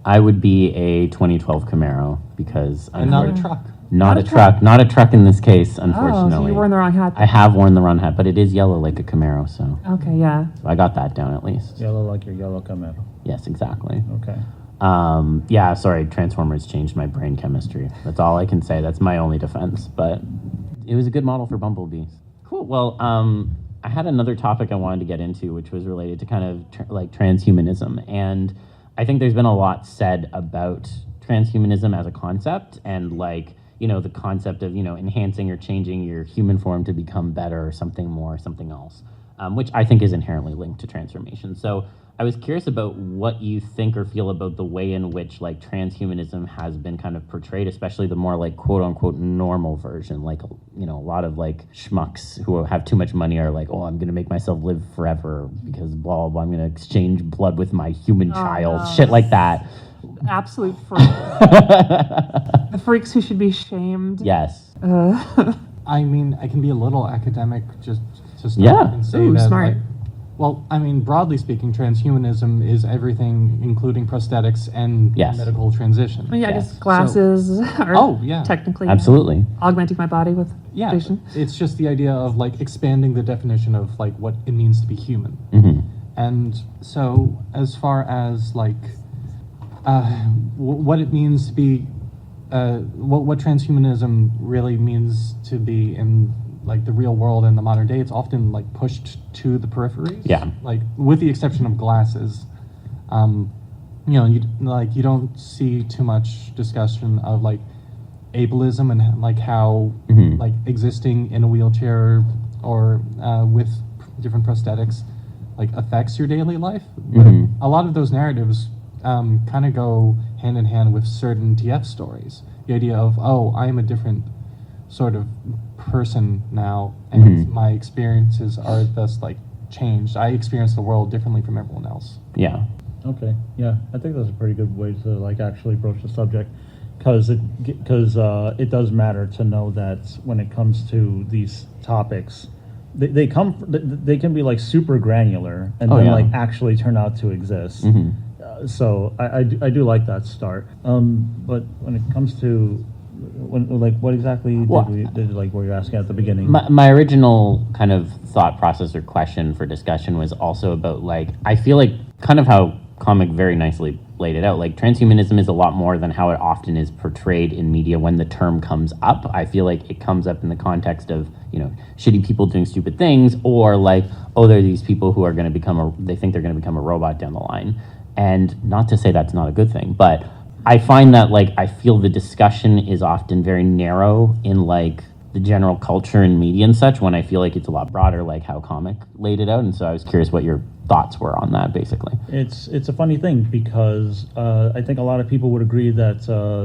I would be a 2012 Camaro because And not a truck. Not a truck. Not a truck in this case, Oh, unfortunately. so you wore the wrong hat. I have worn the wrong hat, but it is yellow like a Camaro, so Okay, yeah. I got that down at least. Yellow like your yellow Camaro. Yes, exactly. Okay. Yeah, sorry, Transformers changed my brain chemistry. That's all I can say. That's my only defense, but it was a good model for Bumblebees. Cool. Well, I had another topic I wanted to get into, which was related to kind of like transhumanism. And I think there's been a lot said about transhumanism as a concept and like, the concept of, enhancing or changing your human form to become better or something more, something else, which I think is inherently linked to transformation. So I was curious about what you think or feel about the way in which like transhumanism has been kind of portrayed, especially the more like quote unquote normal version. Like, a lot of like schmucks who have too much money are like, oh, I'm going to make myself live forever because blah, blah, I'm going to exchange blood with my human child, no. shit like that. Absolute freak. The freaks who should be shamed. Yes. I mean, I can be a little academic just to start Yeah. and say Ooh, that. smart. Broadly speaking, transhumanism is everything, including prosthetics and Yes. medical transition. I mean, yeah, I Yes. guess glasses are Oh, yeah. technically Absolutely. augmenting my body with Yeah, vision. it's just the idea of like expanding the definition of like what it means to be human. Hmm. And so, as far as like what it means to be, what transhumanism really means to be in like the real world in the modern day, it's often like pushed to the peripheries. Yeah. Like with the exception of glasses, you don't see too much discussion of like ableism and like how like existing in a wheelchair or with different prosthetics like affects your daily life. But a lot of those narratives kind of go hand in hand with certain TF stories. The idea of, oh, I am a different sort of person now, and my experiences are thus like changed. I experience the world differently from everyone else. Yeah. Okay. Yeah, I think that's a pretty good way to like actually broach the subject, because it does matter to know that when it comes to these topics, they can be like super granular and then like actually turn out to exist. So I do like that start. But when it comes to what exactly were you asking at the beginning? My original kind of thought process or question for discussion was also about like, I feel like kind of how Comic very nicely laid it out. Like transhumanism is a lot more than how it often is portrayed in media when the term comes up. I feel like it comes up in the context of, shitty people doing stupid things, or like, oh, there are these people who are going to they think they're going to become a robot down the line. And not to say that's not a good thing, but I find that like, I feel the discussion is often very narrow in like the general culture and media and such, when I feel like it's a lot broader, like how Comic laid it out. And so I was curious what your thoughts were on that, basically. It's a funny thing because I think a lot of people would agree that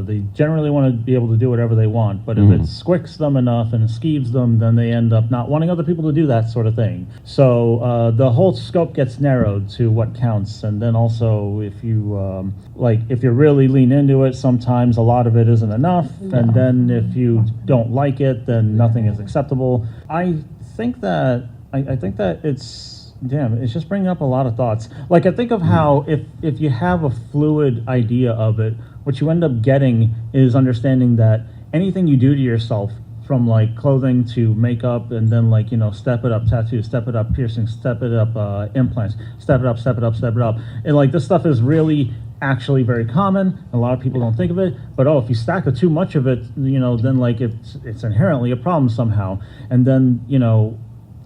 they generally want to be able to do whatever they want, but if it squicks them enough and it skeeves them, then they end up not wanting other people to do that sort of thing. So the whole scope gets narrowed to what counts, and then also if you if you really lean into it, sometimes a lot of it isn't enough, and then if you don't like it, then nothing is acceptable. I think that it's just bringing up a lot of thoughts. Like, I think of how if you have a fluid idea of it, what you end up getting is understanding that anything you do to yourself, from like clothing to makeup, and then like, step it up tattoos, step it up piercings, step it up implants, step it up, and like this stuff is really actually very common. A lot of people don't think of it, but if you stack too much of it, then like it's inherently a problem somehow. And then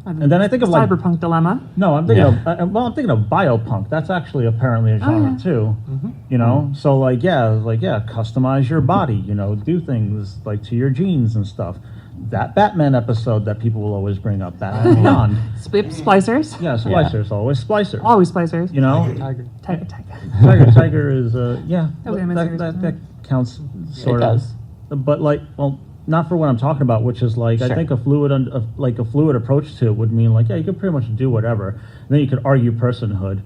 and then I think of like cyberpunk dilemma. No, I'm thinking I'm thinking of biopunk. That's actually apparently a genre too. Mm-hmm. So customize your body. Do things like to your genes and stuff. That Batman episode that people will always bring up, Batman Beyond. Splicers. Yeah, splicers, always splicers. Always splicers. Tiger is that counts sort of. But not for what I'm talking about, which is like I think a fluid approach to it would mean like you could pretty much do whatever. And then you could argue personhood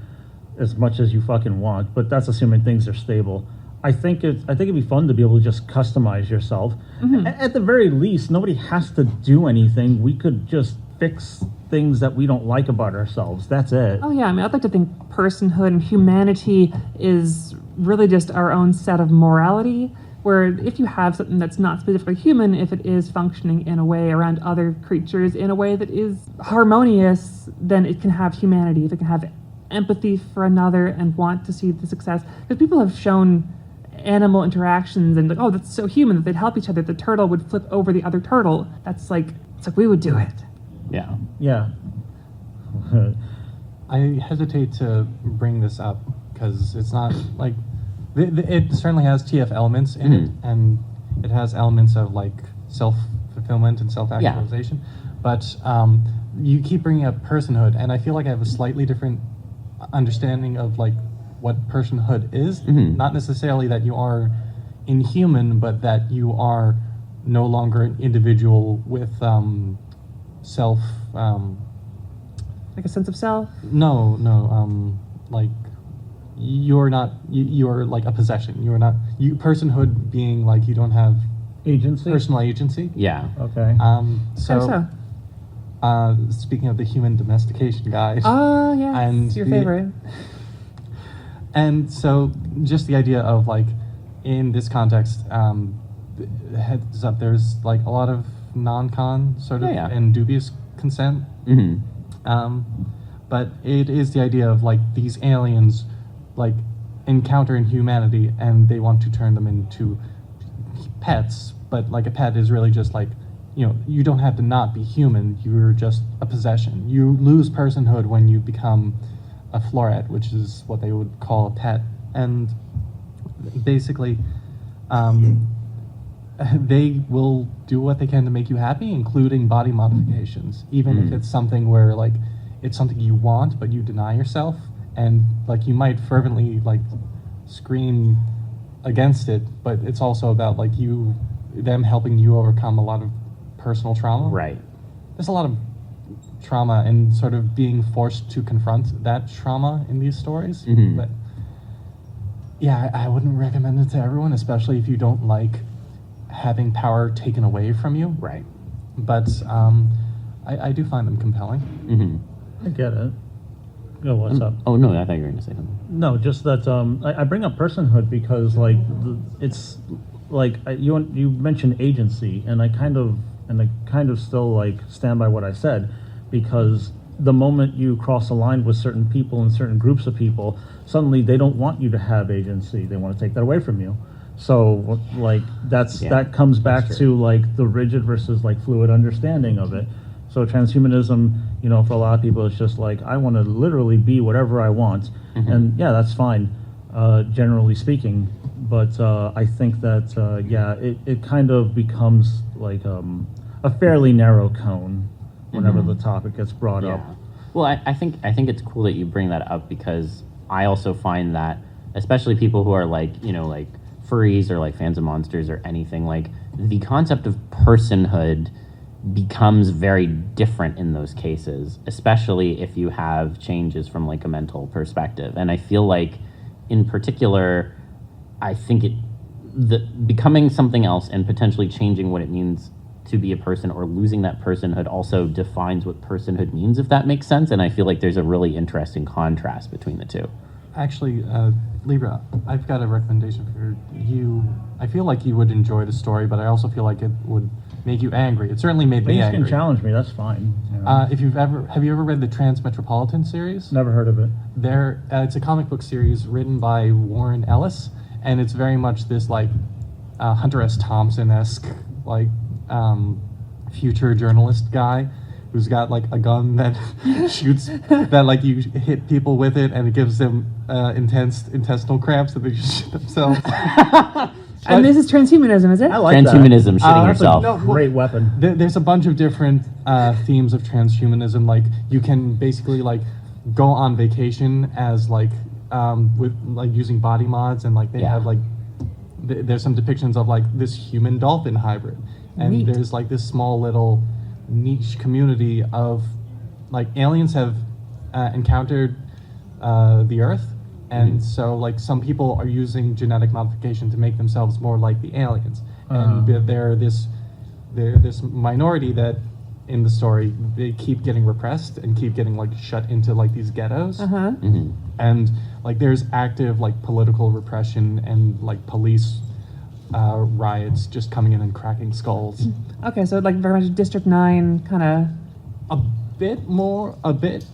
as much as you fucking want, but that's assuming things are stable. I think it'd be fun to be able to just customize yourself. At the very least, nobody has to do anything. We could just fix things that we don't like about ourselves. That's it. Oh yeah, I mean, I'd like to think personhood and humanity is really just our own set of morality, where if you have something that's not specifically human, if it is functioning in a way around other creatures in a way that is harmonious, then it can have humanity. If it can have empathy for another and want to see the success. Because people have shown animal interactions and that's so human that they'd help each other. The turtle would flip over the other turtle. It's like we would do it. Yeah. I hesitate to bring this up because it's not like it certainly has TF elements in it, and it has elements of like self-fulfillment and self-actualization. But you keep bringing up personhood, and I feel like I have a slightly different understanding of like what personhood is. Not necessarily that you are inhuman, but that you are no longer an individual with self. Like a sense of self? No. Like you're not. You're like a possession. You're not. Personhood being like you don't have agency. Personal agency. Yeah. Okay. So. Speaking of the human domestication guy. Oh yeah. And it's your favorite. And so, just the idea of like, in this context, heads up, there's like a lot of non-con sort of and dubious consent. But it is the idea of like these aliens, like encountering humanity and they want to turn them into pets. But like a pet is really just like, you don't have to not be human. You're just a possession. You lose personhood when you become a floret, which is what they would call a pet, and basically they will do what they can to make you happy, including body modifications, even if it's something where like it's something you want but you deny yourself, and like you might fervently like scream against it, but it's also about like them helping you overcome a lot of personal trauma. Right. There's a lot of trauma and sort of being forced to confront that trauma in these stories. But yeah, I wouldn't recommend it to everyone, especially if you don't like having power taken away from you. Right. But I do find them compelling. I get it. Oh, what's up? Oh no, I thought you were going to say something. No, just that I bring up personhood because like it's like you mentioned agency, and I kind of still like stand by what I said, because the moment you cross a line with certain people and certain groups of people, suddenly they don't want you to have agency. They want to take that away from you. So like that comes back to like the rigid versus like fluid understanding of it. So transhumanism, for a lot of people, it's just like, I want to literally be whatever I want. And yeah, that's fine, generally speaking. But I think that, it kind of becomes like a fairly narrow cone whenever the topic gets brought up. Well, I think it's cool that you bring that up, because I also find that, especially people who are like, like furries or like fans of monsters or anything, like the concept of personhood becomes very different in those cases, especially if you have changes from like a mental perspective. And I feel like in particular, I think becoming something else and potentially changing what it means to be a person or losing that personhood also defines what personhood means, if that makes sense. And I feel like there's a really interesting contrast between the two. Actually, Libra, I've got a recommendation for you. I feel like you would enjoy the story, but I also feel like it would make you angry. It certainly made me Things angry. can challenge me. That's fine. You know? Have you ever read the Transmetropolitan series? Never heard of it. It's a comic book series written by Warren Ellis, and it's very much this like Hunter S. Thompson-esque like future journalist guy who's got like a gun that shoots that like you hit people with it and it gives them intense intestinal cramps that they just shit themselves. And this is transhumanism, is it? I like Transhumanism, that. shitting That's yourself. a great weapon. There's a bunch of different themes of transhumanism. Like you can basically like go on vacation as like with like using body mods, and like they have like there's some depictions of like this human dolphin hybrid, and Neat. there's like this small little niche community of like aliens have encountered the Earth. And so, like, some people are using genetic modification to make themselves more like the aliens. And they're this minority that, in the story, they keep getting repressed and keep getting, like, shut into, like, these ghettos. And, like, there's active, like, political repression and, like, police riots just coming in and cracking skulls. Okay, so like very much District 9 kind of... A bit,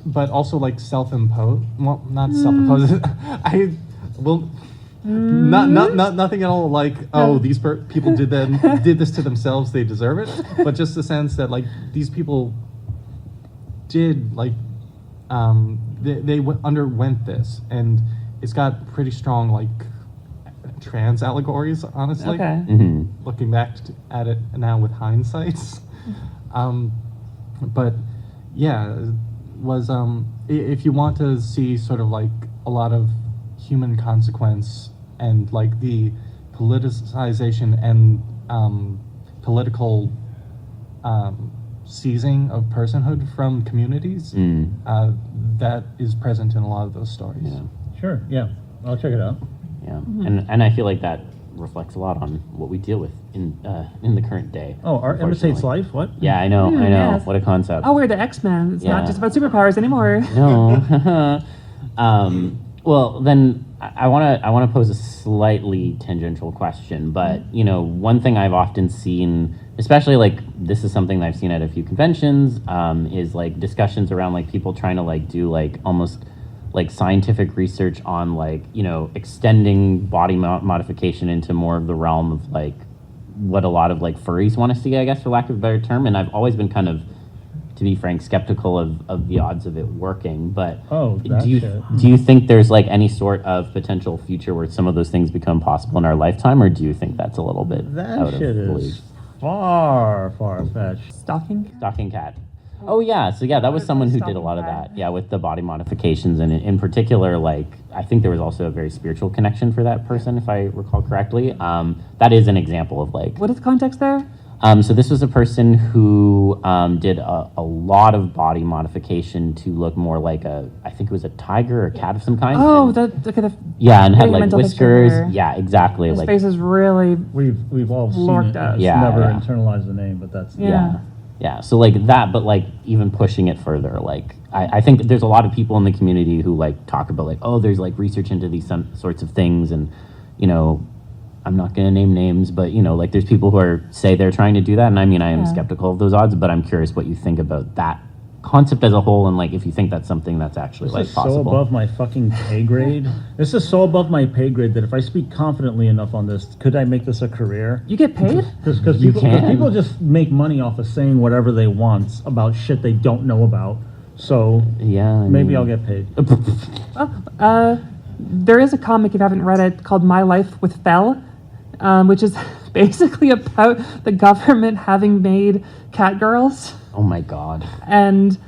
but also like self-imposed. Well, not self-imposed. Nothing at all like, oh, these people did this to themselves, they deserve it. But just the sense that like these people did like, they underwent this, and it's got pretty strong like trans allegories. Honestly, Okay. Looking back at it now with hindsight, but. Yeah, was if you want to see sort of like a lot of human consequence and like the politicization and political seizing of personhood from communities, that is present in a lot of those stories. Yeah. Sure, yeah. I'll check it out. Yeah, and I feel like that reflects a lot on what we deal with in the current day. Oh, art imitates life? What? Yeah, I know. Yes. What a concept. Oh, we're the X-Men. It's Yeah. not just about superpowers anymore. No. Well, then I want to pose a slightly tangential question, but you know, one thing I've often seen, especially like this is something that I've seen at a few conventions, is like discussions around like people trying to like do like almost like scientific research on like, you know, extending body modification into more of the realm of like what a lot of like furries want to see, I guess, for lack of a better term. And I've always been kind of, to be frank, skeptical of the odds of it working. But do you think there's like any sort of potential future where some of those things become possible in our lifetime, or do you think that's a little bit out of the league? Far fetched. Stalking cat. Oh yeah, so yeah, that was someone who did a lot of that. Yeah, with the body modifications, and in particular, like I think there was also a very spiritual connection for that person, if I recall correctly. That is an example of like. What is the context there? So this was a person who did a lot of body modification to look more like I think it was a tiger or a cat of some kind. Oh, and had like whiskers. Yeah, exactly. His like face is really. We've all seen it. Up. Yeah, never yeah. internalized the name, but that's Yeah, so like that, but like even pushing it further, like I think there's a lot of people in the community who like talk about like, oh, there's like research into these sorts of things, and you know, I'm not going to name names, but you know, like there's people who say they're trying to do that, and I mean, I am skeptical of those odds, but I'm curious what you think about that concept as a whole, and like if you think that's something that's actually like possible. This is so above my fucking pay grade. This is so above my pay grade that if I speak confidently enough on this, could I make this a career? You get paid? Because people just make money off of saying whatever they want about shit they don't know about. So yeah, maybe I'll get paid. There is a comic, if you haven't read it, called My Life with Fell, which is basically about the government having made cat girls. Oh my god. And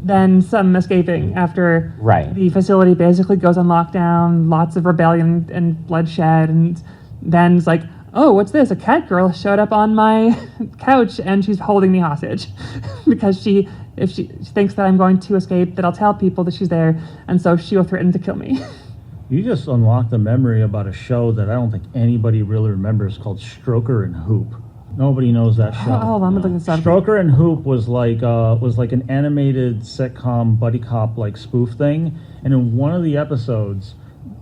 then some escaping after the facility basically goes on lockdown, lots of rebellion and bloodshed, and then it's like, oh, what's this? A cat girl showed up on my couch and she's holding me hostage because if she thinks that I'm going to escape, that I'll tell people that she's there, and so she will threaten to kill me. You just unlocked a memory about a show that I don't think anybody really remembers called Stroker and Hoop. Nobody knows that show. Hold on, I'm looking this up. Stroker and Hoop was like an animated sitcom buddy cop like spoof thing, and in one of the episodes,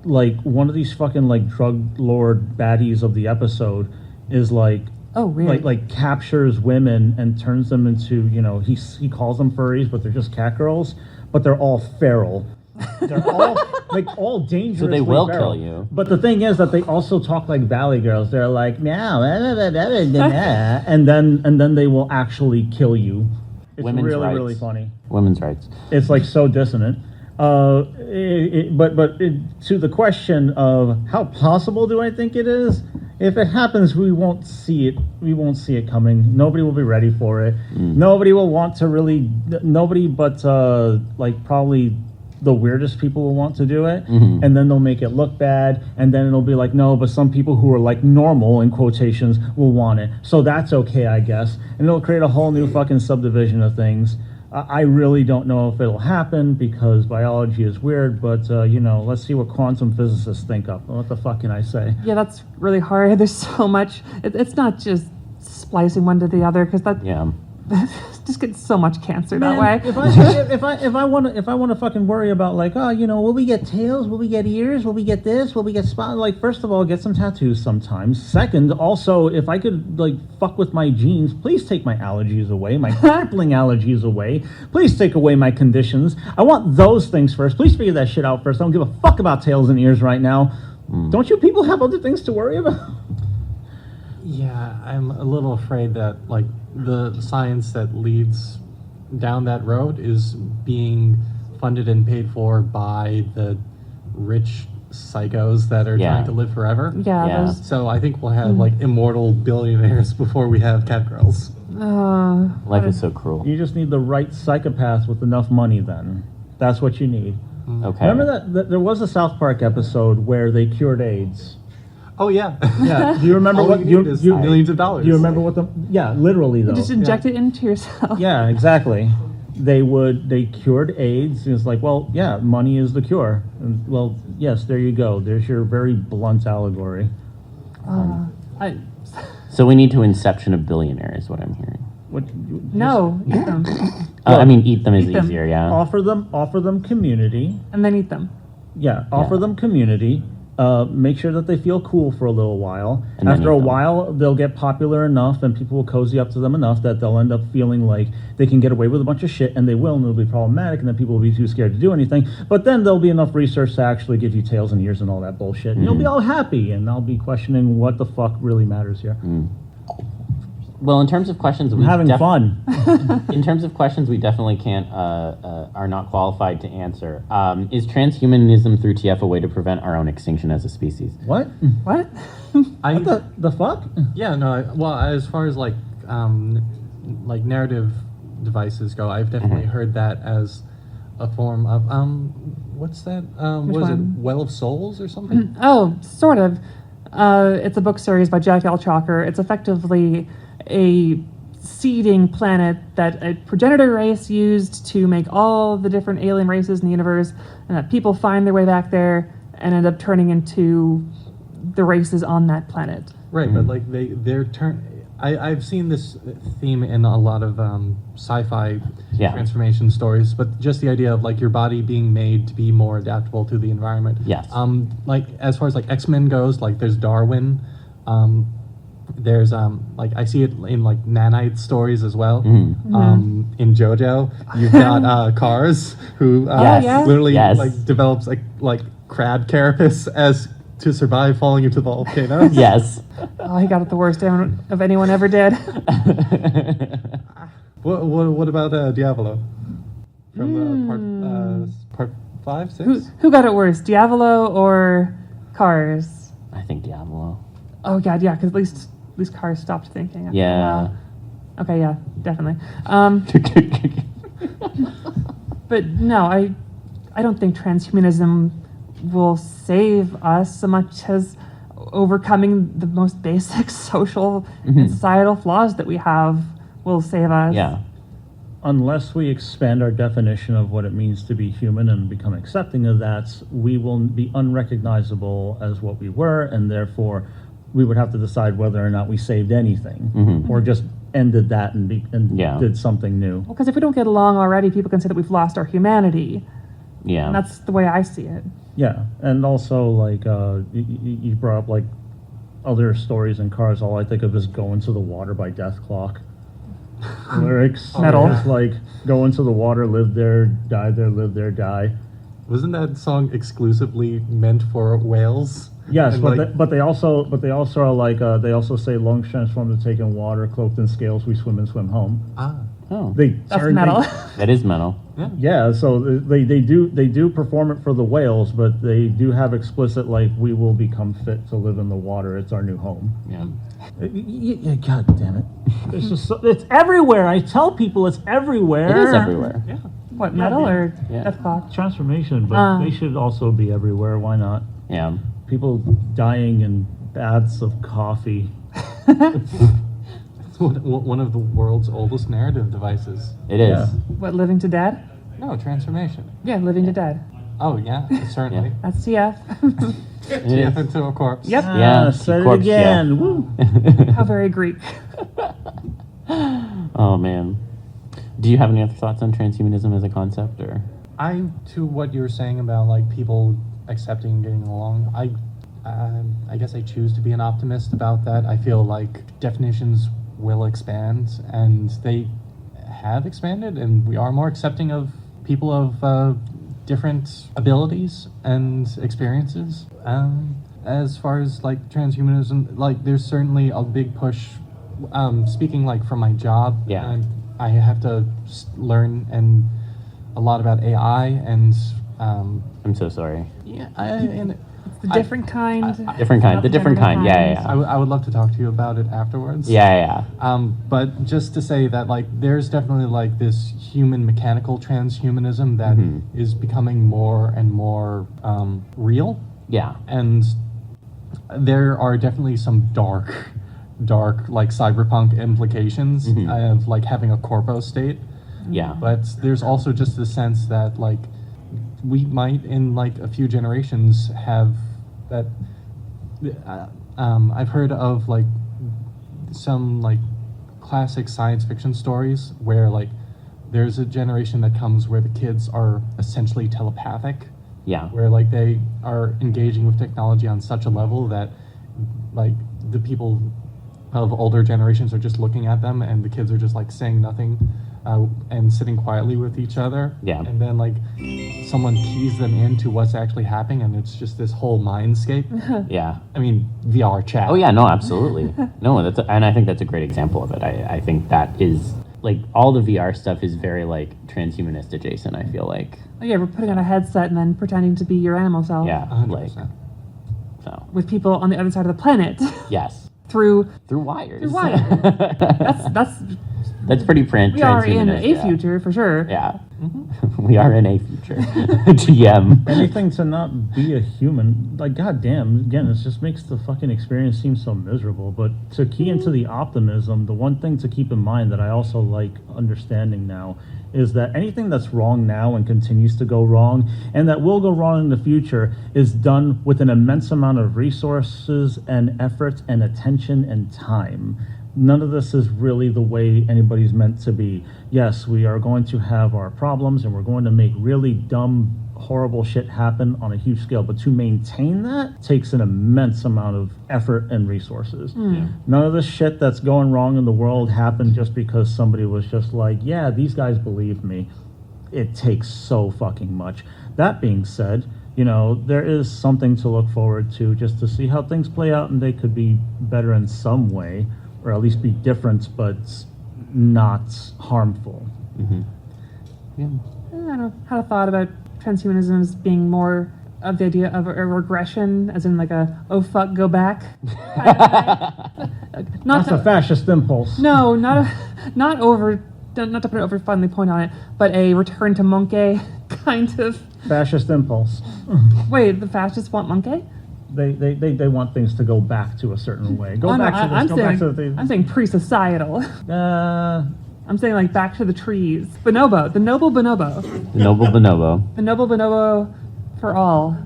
like one of these fucking like drug lord baddies of the episode is like Oh, really? Like captures women and turns them into, he calls them furries, but they're just cat girls, but they're all feral. They're all all dangerously So they will feral. kill you. But the thing is that they also talk like valley girls. They're like meow, and then they will actually kill you. It's Women's really rights. really funny. Women's rights. It's like so dissonant. But to the question of how possible do I think it is? If it happens, we won't see it. We won't see it coming. Nobody will be ready for it. Nobody will want to really. Nobody but probably the weirdest people will want to do it, and then they'll make it look bad, and then it'll be like, no, but some people who are like normal in quotations will want it, so that's okay, I guess, and it'll create a whole new fucking subdivision of things. I really don't know if it'll happen because biology is weird, but let's see what quantum physicists think of. What the fuck can I say? Yeah, that's really hard. There's so much. It's not just splicing one to the other, because that just gets so much cancer that way. If I want to fucking worry about will we get tails? Will we get ears? Will we get this? Will we get spot? First of all, get some tattoos sometimes. Second, also, if I could fuck with my genes, please take my allergies away, my crippling allergies away. Please take away my conditions. I want those things first. Please figure that shit out first. I don't give a fuck about tails and ears right now. Don't you people have other things to worry about? Yeah, I'm a little afraid that the science that leads down that road is being funded and paid for by the rich psychos that are trying to live forever. Yeah. So I think we'll have immortal billionaires before we have cat girls. Life is so cruel. You just need the right psychopath with enough money then. That's what you need. Okay. Remember that there was a South Park episode where they cured AIDS? Oh, yeah. Yeah. Do you remember what you millions of dollars. Do you remember what literally though. You just inject it into yourself. Yeah, exactly. They cured AIDS. And it's like, well, yeah, money is the cure. And, well, yes, there you go. There's your very blunt allegory. So we need to inception a billionaire is what I'm hearing. No, eat them. Eat them is Eat them. easier, yeah. Offer them community. And then eat them. Yeah, offer them community. Make sure that they feel cool for a little while. And then after a eat them. while, they'll get popular enough and people will cozy up to them enough that they'll end up feeling like they can get away with a bunch of shit, and they will, and it'll be problematic, and then people will be too scared to do anything. But then there'll be enough research to actually give you tails and ears and all that bullshit. And you'll be all happy, and I'll be questioning what the fuck really matters here. Well, in terms of questions, I'm having fun. In terms of questions, we definitely can't are not qualified to answer. Is transhumanism through TF a way to prevent our own extinction as a species? What? What? What the fuck? Yeah, no. Well, as far as narrative devices go, I've definitely heard that as a form of what's that? What is it? Well of Souls or something? Oh, sort of. It's a book series by Jack L. Chalker. It's effectively a seeding planet that a progenitor race used to make all the different alien races in the universe, and that people find their way back there and end up turning into the races on that planet. Right, but they're I've seen this theme in a lot of sci-fi transformation stories, but just the idea of your body being made to be more adaptable to the environment. Yes. As far as X-Men goes, there's Darwin. There's I see it in nanite stories as well. In JoJo, you've got Cars, who literally develops crab carapace as to survive falling into the volcano. Yes. Oh, he got it the worst of anyone ever did. What about Diavolo from part 5, 6? Who got it worse, Diavolo or Cars? I think Diavolo. Oh God, yeah, because at least Cars stopped thinking. After Yeah. a while. Okay, yeah, definitely. But no, I don't think transhumanism will save us so much as overcoming the most basic social and societal flaws that we have will save us. Yeah. Unless we expand our definition of what it means to be human and become accepting of that, we will be unrecognizable as what we were, and therefore we would have to decide whether or not we saved anything or just ended that and did something new. Well, because if we don't get along already, people can say that we've lost our humanity. Yeah. And that's the way I see it. Yeah, and also you brought up other stories in cars, all I think of is "Go Into the Water" by Death Clock. Lyrics. Metal. It's like, go into the water, live there, die there, live there, die. Wasn't that song exclusively meant for whales? Yes, And, but they also are like they also say lungs transformed to take in water, cloaked in scales, we swim and swim home. Oh, That's metal. that is metal. Yeah, so they do perform it for the whales, but they do have explicit like, we will become fit to live in the water. It's our new home. Yeah. Yeah, God damn it! It's just it's everywhere. I tell people it's everywhere. It is everywhere. Yeah. What, metal or Yeah. Death Clock? Transformation, but they should also be everywhere. Why not? Yeah. People dying in baths of coffee. It's one of the world's oldest narrative devices. It is. Yeah. What, Living to Dead? No, transformation. Yeah, Living to Dead. Oh, yeah, certainly. Yeah. That's TF. It TF is. into a corpse. Yep. Yeah, Said it corpse, again. yeah. Woo. How very Greek. Oh man. Do you have any other thoughts on transhumanism as a concept, or? To what you were saying about like people accepting and getting along, I guess I choose to be an optimist about that. I feel like definitions will expand, and they have expanded, and we are more accepting of people of different abilities and experiences. As far as like transhumanism, like there's certainly a big push. Speaking like from my job, Yeah. I have to learn and a lot about AI and I'm so sorry. yeah, The different kind. Different kind. The different kind. Yeah, yeah, yeah. I would love to talk to you about it afterwards. Yeah, yeah. But just to say that like there's definitely like this human mechanical transhumanism that is becoming more and more real, Yeah. and there are definitely some dark like cyberpunk implications of like having a corpo state. Yeah. But there's also just the sense that like we might in like a few generations have that. I've heard of like some like classic science fiction stories where like there's a generation that comes where the kids are essentially telepathic, Yeah. where like they are engaging with technology on such a level that like the people of older generations are just looking at them and the kids are just like saying nothing and sitting quietly with each other. Yeah. And then like someone keys them into what's actually happening and it's just this whole mindscape. Yeah. I mean, VR chat. Oh yeah, no, absolutely. No, and I think that's a great example of it. I think that is like all the VR stuff is very like transhumanist adjacent, I feel like. Oh, yeah, we're putting on a headset and then pretending to be your animal self. Yeah. 100%. Like so. With people on the other side of the planet. Yes. Through wires. that's pretty we are in transhumanist, a yeah. future for sure. Yeah. We are in a future. GM. Anything to not be a human, like goddamn, again, it just makes the fucking experience seem so miserable. But to key into the optimism, the one thing to keep in mind that I also like understanding now is that anything that's wrong now and continues to go wrong and that will go wrong in the future is done with an immense amount of resources and effort and attention and time. None of this is really the way anybody's meant to be. Yes, we are going to have our problems and we're going to make really dumb, horrible shit happen on a huge scale, but to maintain that takes an immense amount of effort and resources. None of the shit that's going wrong in the world happened just because somebody was just like, yeah, these guys believe me. It takes so fucking much. That being said, you know, there is something to look forward to just to see how things play out, and they could be better in some way, or at least be different, but not harmful. I don't know, had a thought about transhumanism as being more of the idea of a regression, as in like a, oh fuck, go back. Not That's a fascist impulse. No, not to put an over funny point on it, but a return to Monkey kind of. Fascist impulse. Wait, the fascists want Monkey? They want things to go back to a certain way. Go Oh, no, back to this. I'm Go saying, back to the. I'm saying pre-societal. I'm saying like back to the trees. Bonobo, the noble bonobo. The noble bonobo. The noble bonobo for all.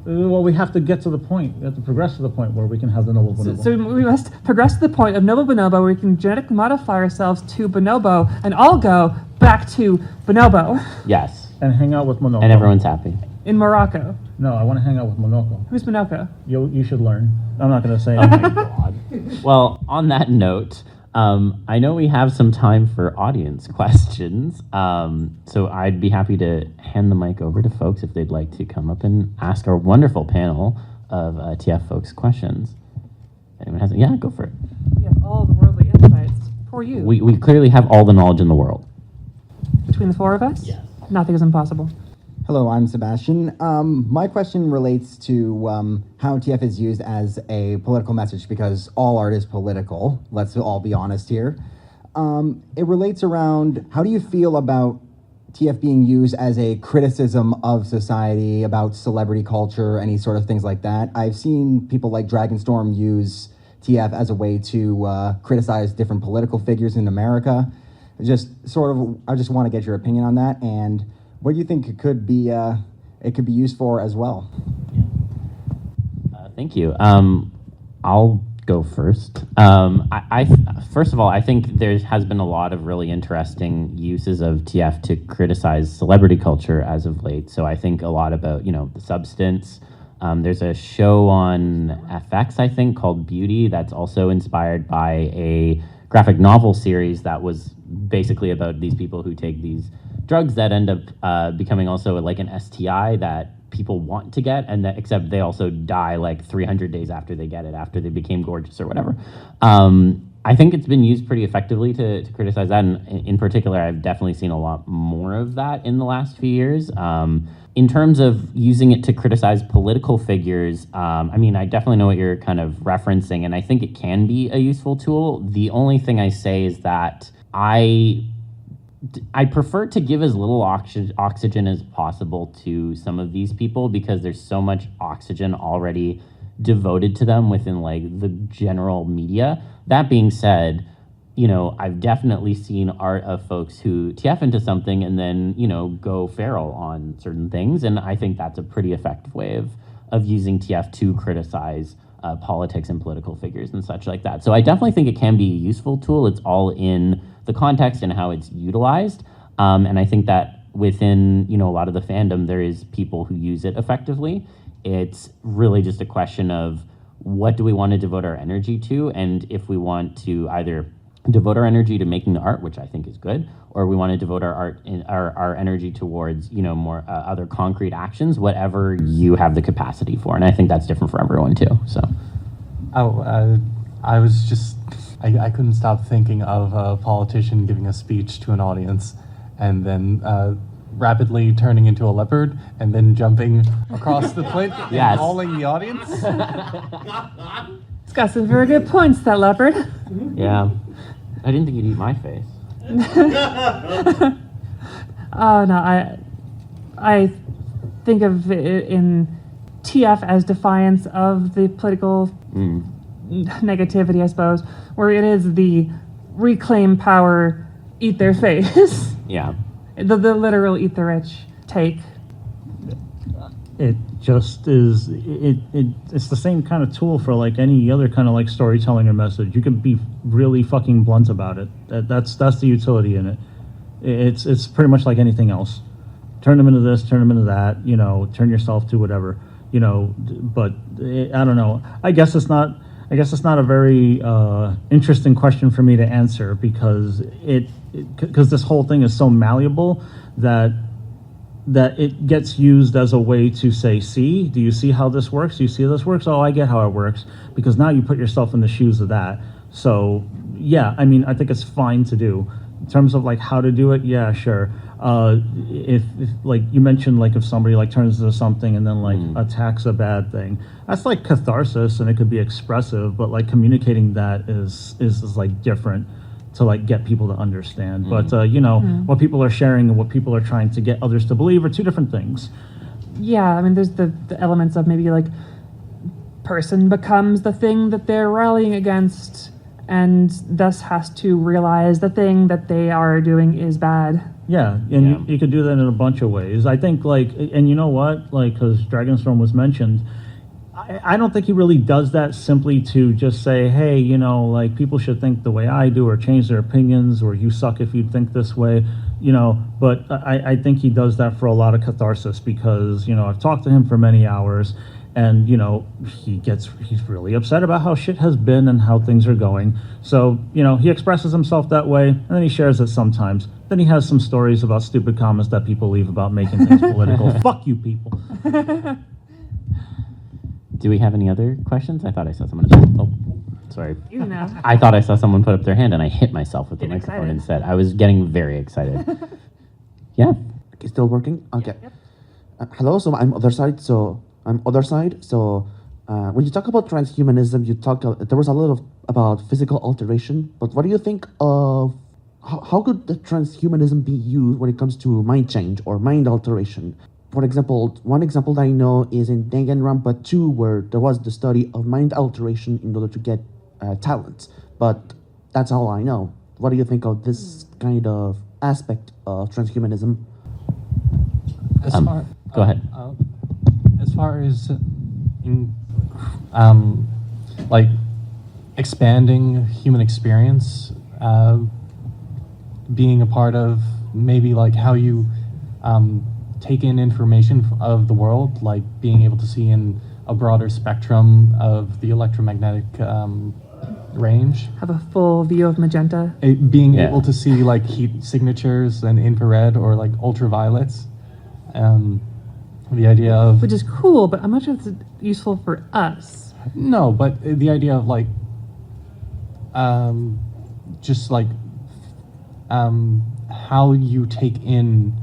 Well, we have to get to the point. We have to progress to the point where we can have the noble bonobo. So we must progress to the point of noble bonobo where we can genetically modify ourselves to bonobo and all go back to bonobo. Yes. And hang out with Monobo. And everyone's happy. in Morocco. No, I want to hang out with Monoko. Who's Monoko? You should learn. I'm not going to say Oh my God. Well, on that note, I know we have some time for audience questions, so I'd be happy to hand the mic over to folks if they'd like to come up and ask our wonderful panel of TF folks questions. Anyone has? Yeah, go for it. We have all the worldly insights for you. We clearly have all the knowledge in the world. Between the four of us, nothing is impossible. Hello, I'm Sebastian. My question relates to how TF is used as a political message, because all art is political. Let's all be honest here. It relates around, how do you feel about TF being used as a criticism of society, about celebrity culture, any sort of things like that? I've seen people like Dragonstorm use TF as a way to criticize different political figures in America. I just want to get your opinion on that, and what do you think it could be used for as well? Thank you. I'll go first. First of all, I think there has been a lot of really interesting uses of TF to criticize celebrity culture as of late. So I think a lot about, the substance. There's a show on FX, I think, called Beauty that's also inspired by a graphic novel series that was basically about these people who take these drugs that end up becoming also like an STI that people want to get, and that except they also die like 300 days after they get it, after they became gorgeous or whatever. I think it's been used pretty effectively to criticize that, and in particular, I've definitely seen a lot more of that in the last few years. In terms of using it to criticize political figures, I definitely know what you're kind of referencing, and I think it can be a useful tool. The only thing I say is that I prefer to give as little oxygen as possible to some of these people, because there's so much oxygen already devoted to them within like the general media. That being said, I've definitely seen art of folks who TF into something and then, go feral on certain things. And I think that's a pretty effective way of using TF to criticize politics and political figures and such like that. So I definitely think it can be a useful tool. It's all in the context and how it's utilized. And I think that within, a lot of the fandom, there is people who use it effectively. It's really just a question of what do we want to devote our energy to? And if we want to either devote our energy to making the art, which I think is good, or we want to devote our energy towards, more other concrete actions, whatever you have the capacity for. And I think that's different for everyone too, so. I was just, I couldn't stop thinking of a politician giving a speech to an audience and then rapidly turning into a leopard and then jumping across the plate and calling the audience. It's got some very good points, that leopard. Yeah. I didn't think you'd eat my face. Oh, no, I think of it in TF as defiance of the political negativity, I suppose, where it is the reclaim power, eat their face. Yeah. The literal eat the rich take. It just is, it's the same kind of tool for like any other kind of like storytelling or message. You can be really fucking blunt about it. That's the utility in it. It's pretty much like anything else. Turn them into this, turn them into that, turn yourself to whatever, but I don't know. I guess it's not a very interesting question for me to answer, because because this whole thing is so malleable that it gets used as a way to say, see, do you see how this works? Do you see how this works? Oh, I get how it works, because now you put yourself in the shoes of that. So yeah, I think it's fine to do. In terms of like how to do it, yeah, sure. If like you mentioned, like if somebody like turns into something and then like attacks a bad thing, that's like catharsis and it could be expressive, but like communicating that is like different to like get people to understand. But what people are sharing and what people are trying to get others to believe are two different things. Yeah, there's the elements of maybe like person becomes the thing that they're rallying against, and thus has to realize the thing that they are doing is bad. Yeah, and you could do that in a bunch of ways. I think and you know what, because Dragonstorm was mentioned, I don't think he really does that simply to just say, hey, people should think the way I do, or change their opinions, or you suck if you think this way. But I think he does that for a lot of catharsis because, I've talked to him for many hours and, he's really upset about how shit has been and how things are going. So, he expresses himself that way and then he shares it sometimes. Then he has some stories about stupid comments that people leave about making things political. Fuck you people. Do we have any other questions? I thought I saw someone. Oh, sorry. You know. I thought I saw someone put up their hand and I hit myself with the Getting microphone excited. instead. I was getting very excited. Yeah. Okay, still working? Okay. Hello, so I'm other side. So when you talk about transhumanism, there was a lot about physical alteration. But what do you think of how could the transhumanism be used when it comes to mind change or mind alteration? For example, one example that I know is in Danganronpa 2, where there was the study of mind alteration in order to get talent. But that's all I know. What do you think of this kind of aspect of transhumanism? Go ahead. As far as expanding human experience, being a part of maybe like how you take in information of the world, like being able to see in a broader spectrum of the electromagnetic range. Have a full view of magenta. Being able to see like heat signatures and infrared or like ultraviolets. The idea of... Which is cool, but I'm not sure it's useful for us. No, but the idea of like just like how you take in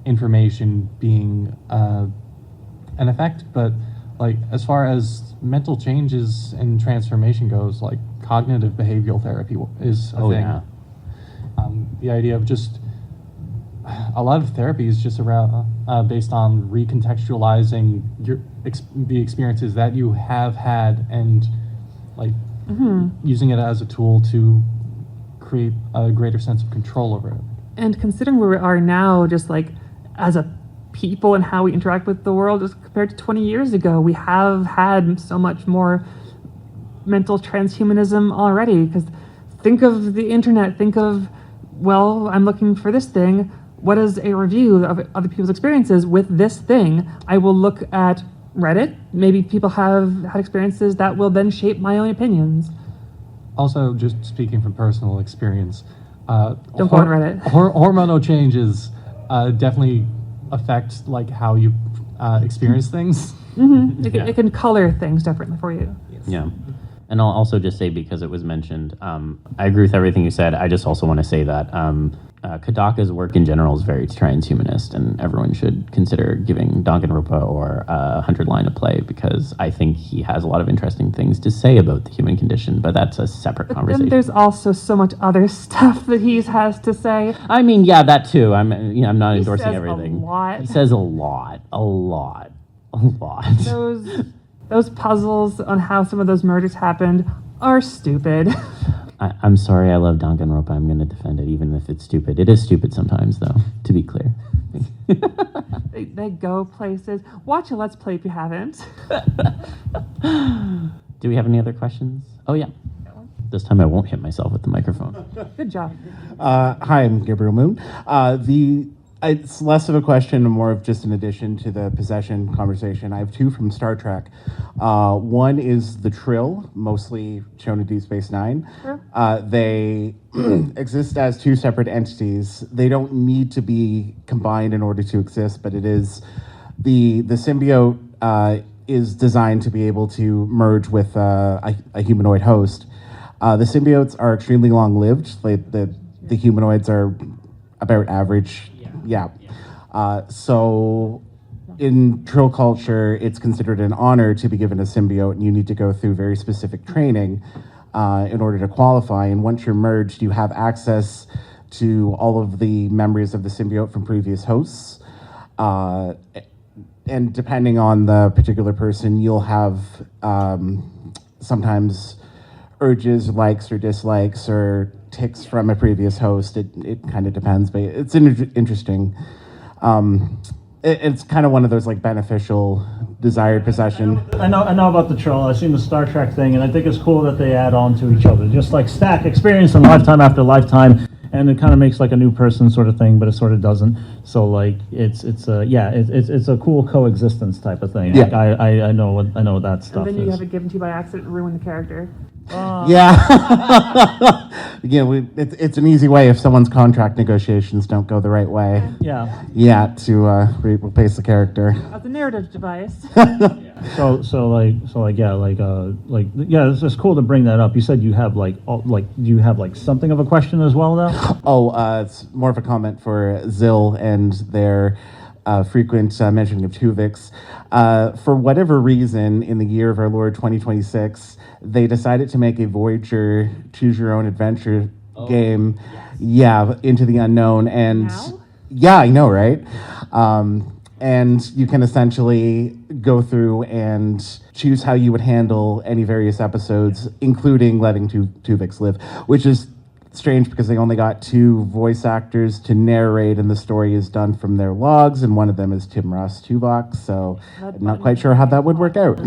information being an effect, but like as far as mental changes and transformation goes, like cognitive behavioral therapy is a thing. Yeah. The idea of just a lot of therapy is just around based on recontextualizing the experiences that you have had and like using it as a tool to create a greater sense of control over it. And considering where we are now, just like as a people and how we interact with the world as compared to 20 years ago, we have had so much more mental transhumanism already. Because think of the internet, think of, well, I'm looking for this thing. What is a review of other people's experiences with this thing? I will look at Reddit. Maybe people have had experiences that will then shape my own opinions. Also, just speaking from personal experience, Don't go on Reddit. Hormonal changes definitely affect like how you experience things. It can color things differently for you. Yeah. And I'll also just say, because it was mentioned, I agree with everything you said. I just also want to say that Kadaka's work in general is very transhumanist, and everyone should consider giving Danganronpa or 100 Line a play, because I think he has a lot of interesting things to say about the human condition, but that's a separate conversation. Then there's also so much other stuff that he has to say. I mean, yeah, that too. I'm not endorsing says everything. a lot. He says a lot. Those puzzles on how some of those murders happened are stupid. I'm sorry, I love Danganronpa. I'm going to defend it, even if it's stupid. It is stupid sometimes, though, to be clear. They go places. Watch a Let's Play if you haven't. Do we have any other questions? Oh, yeah. This time I won't hit myself with the microphone. Good job. Hi, I'm Gabriel Moon. It's less of a question and more of just an addition to the possession conversation. I have two from Star Trek. One is the Trill, mostly shown in Deep Space Nine. Sure. They exist as two separate entities. They don't need to be combined in order to exist, but it is the symbiote is designed to be able to merge with a humanoid host. The symbiotes are extremely long-lived. The humanoids are about average. Yeah. So in Trill culture, it's considered an honor to be given a symbiote, and you need to go through very specific training in order to qualify. And once you're merged, you have access to all of the memories of the symbiote from previous hosts. And depending on the particular person, you'll have sometimes urges, likes or dislikes, or ticks from a previous host. It kind of depends, but it's interesting. It's kind of one of those like beneficial desired possession. I know about the Trill. I've seen the Star Trek thing, and I think it's cool that they add on to each other, just like stack experience and lifetime after lifetime. and it kind of makes like a new person sort of thing, but it sort of doesn't. So like it's a cool coexistence type of thing. Yeah. Like, I know what that stuff And then you is. have it given to you by accident and ruin the character. Yeah. Again, it's an easy way if someone's contract negotiations don't go the right way. Yeah. Yeah, to replace the character. As a narrative device. It's just cool to bring that up. You said you have do you have like something of a question as well now? Oh, it's more of a comment for Zil and their frequent mentioning of Tuvix. For whatever reason, in the year of our Lord 2026, they decided to make a Voyager Choose Your Own Adventure game. Yes. Yeah, Into the Unknown. And now? Yeah, I know, right? And you can essentially go through and choose how you would handle any various episodes, including letting Tuvix live, which is strange because they only got 2 voice actors to narrate, and the story is done from their logs, and one of them is Tim Ross Tuvok, so I'm not quite sure how that would work out.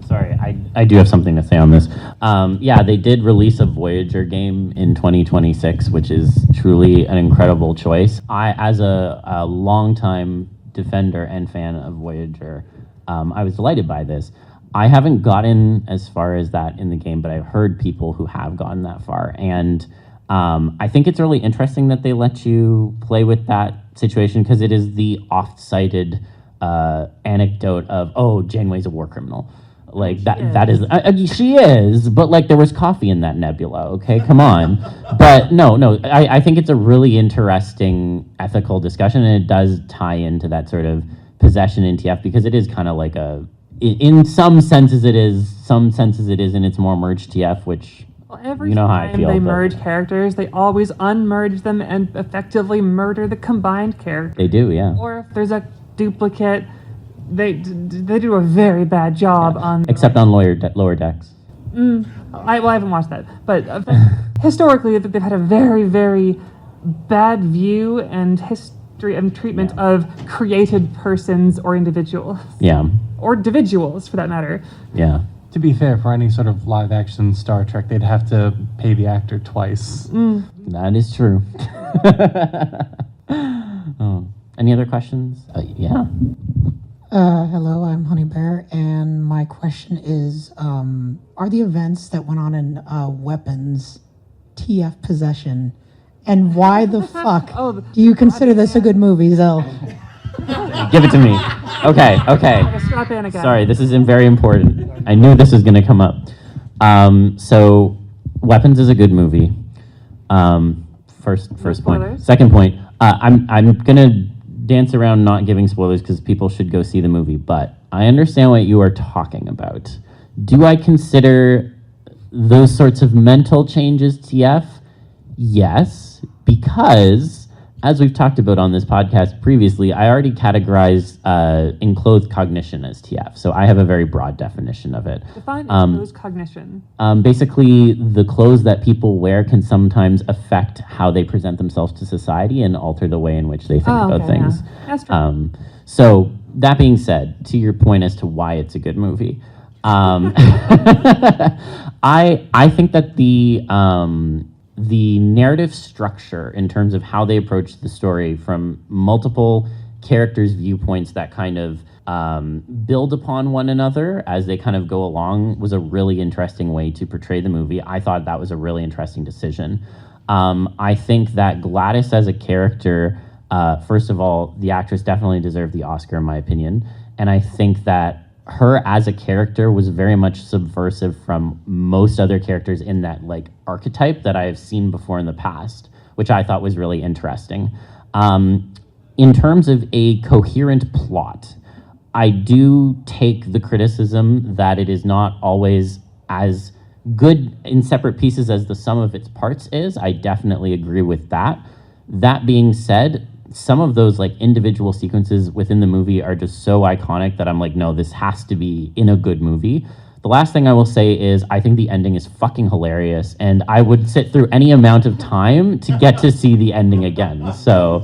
Sorry, I do have something to say on this. They did release a Voyager game in 2026, which is truly an incredible choice. I, as a longtime defender and fan of Voyager, I was delighted by this. I haven't gotten as far as that in the game, but I've heard people who have gotten that far. And I think it's really interesting that they let you play with that situation, because it is the oft-cited anecdote of, oh, Janeway's a war criminal. Like that is she is, but like there was coffee in that nebula, okay? Come on. But no, I think it's a really interesting ethical discussion, and it does tie into that sort of possession in TF, because it is kind of like in some senses it is, some senses it isn't. It's more merged TF, which Every time they merge characters, they always unmerge them and effectively murder the combined character. They do, yeah. Or if there's a duplicate, they do a very bad job on... Except on Lower Decks. I haven't watched that. But historically, they've had a very, very bad view and history and treatment of created persons or individuals. Yeah. Or individuals, for that matter. Yeah. To be fair, for any sort of live-action Star Trek, they'd have to pay the actor twice. That is true. Any other questions? Yeah. Hello, I'm Honey Bear, and my question is, are the events that went on in Weapons TF Possession, and why the fuck do you consider this a good movie, Zil? Give it to me. Okay. Sorry, this is very important. I knew this was going to come up. So, Weapons is a good movie. First point. Spoilers? Second point. I'm going to dance around not giving spoilers because people should go see the movie, but I understand what you are talking about. Do I consider those sorts of mental changes TF? Yes, because as we've talked about on this podcast previously, I already categorize enclosed cognition as TF, so I have a very broad definition of it. Define enclosed cognition. Basically, the clothes that people wear can sometimes affect how they present themselves to society and alter the way in which they think about things. Yeah. That's true. So that being said, to your point as to why it's a good movie, I think that the narrative structure in terms of how they approach the story from multiple characters' viewpoints that kind of build upon one another as they kind of go along was a really interesting way to portray the movie. I thought that was a really interesting decision. I think that Gladys as a character, first of all, the actress definitely deserved the Oscar in my opinion, and I think that her as a character was very much subversive from most other characters in that like archetype that I have seen before in the past, which I thought was really interesting. In terms of a coherent plot, I do take the criticism that it is not always as good in separate pieces as the sum of its parts is. I definitely agree with that. That being said, some of those like individual sequences within the movie are just so iconic that I'm like, no, this has to be in a good movie. The last thing I will say is I think the ending is fucking hilarious, and I would sit through any amount of time to get to see the ending again. So,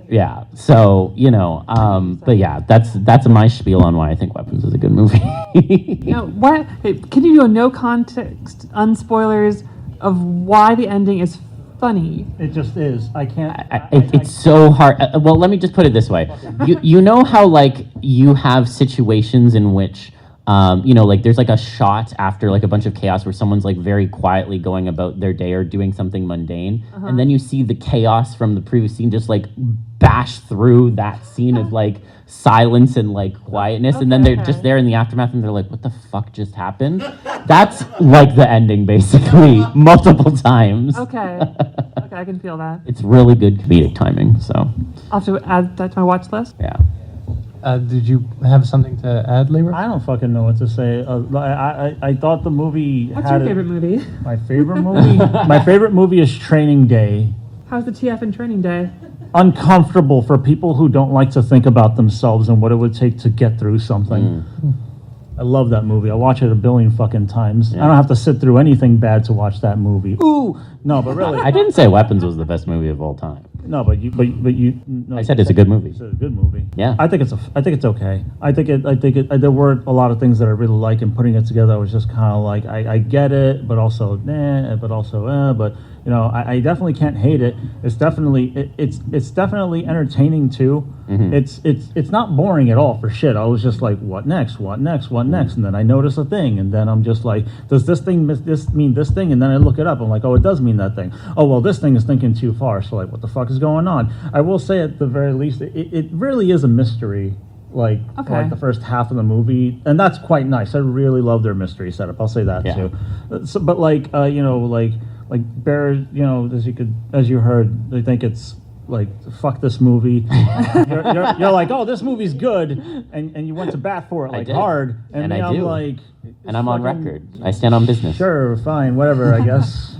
yeah. So, but yeah, that's my spiel on why I think Weapons is a good movie. Can you do a no context, unspoilers of why the ending is funny. It just is. I can't. It's so hard. Well, let me just put it this way. You know how like you have situations in which like there's like a shot after like a bunch of chaos where someone's like very quietly going about their day or doing something mundane, and then you see the chaos from the previous scene just like bash through that scene of like silence and like quietness, and then they're just there in the aftermath and they're like, what the fuck just happened? That's like the ending basically multiple times. Okay, I can feel that. It's really good comedic timing, so I'll have to add that to my watch list. yeah. Did you have something to add, Libra? I don't fucking know what to say. I thought the movie What's had your favorite movie? My favorite movie? My favorite movie is Training Day. How's the TF and Training Day? Uncomfortable for people who don't like to think about themselves and what it would take to get through something. I love that movie. I watch it a billion fucking times. I don't have to sit through anything bad to watch that movie. Ooh, no, but really, I didn't say Weapons was the best movie of all time. no, but you. No, I said it's a good movie. It's a good movie. Yeah. I think it's okay. I think it. There were a lot of things that I really like, and putting it together, I was just kind of like, I get it, but also but also but. I definitely can't hate it. It's definitely entertaining too. It's not boring at all for shit. I was just like, what next? What next? What next? And then I notice a thing, and then I'm just like, does this thing mean this thing? And then I look it up. I'm like, oh, it does mean that thing. Oh, well, this thing is thinking too far. So like, what the fuck is going on? I will say at the very least, it really is a mystery. Like the first half of the movie, and that's quite nice. I really love their mystery setup. I'll say that too. So, but like Bear, as you heard, they think it's like, fuck this movie. you're like, oh, this movie's good, and you went to bat for it like hard, and I I'm do. like, and I'm on record. I stand on business. Sure, fine, whatever, I guess.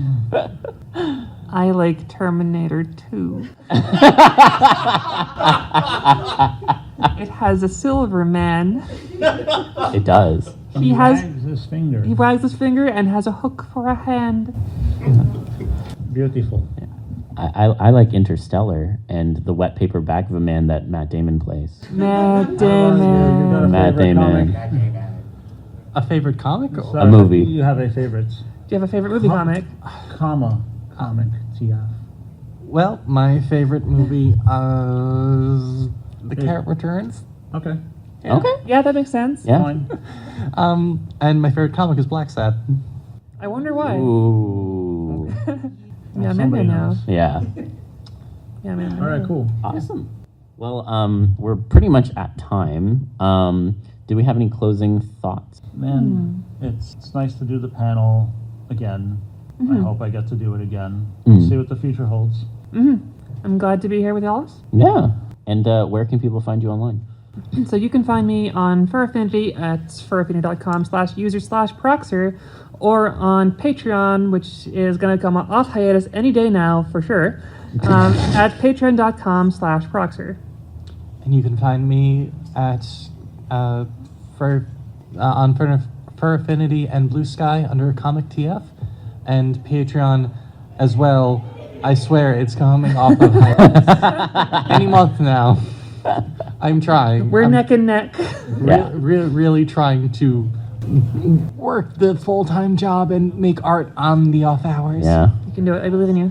I like Terminator 2. It has a silver man. It does. He wags his finger. He wags his finger and has a hook for a hand. Beautiful. Yeah. I like Interstellar and the wet paper bag of a man that Matt Damon plays. Matt Damon. Matt Damon. A favorite comic? So a movie. You have a favorite? Do you have a favorite movie comic? ComicTF. Well, my favorite movie is The Cat Returns. Okay. Yeah. Okay. Yeah, that makes sense. Yeah. Fine. And my favorite comic is Black Sad. I wonder why. Ooh. Yeah, maybe now. Yeah. Yeah, man. All right, cool. Awesome. Well, we're pretty much at time. Do we have any closing thoughts? Man, it's nice to do the panel again. I hope I get to do it again. See what the future holds. I'm glad to be here with y'all. Yeah. And where can people find you online? So you can find me on Fur Affinity at furaffinity.com/user/Proxer, or on Patreon, which is going to come off hiatus any day now for sure, at patreon.com/Proxer. And you can find me at on Fur Affinity and Blue Sky under ComicTF, and Patreon as well. I swear it's coming off of hiatus any month now. I'm trying. We're neck and neck. Really trying to work the full-time job and make art on the off hours. Yeah. You can do it. I believe in you.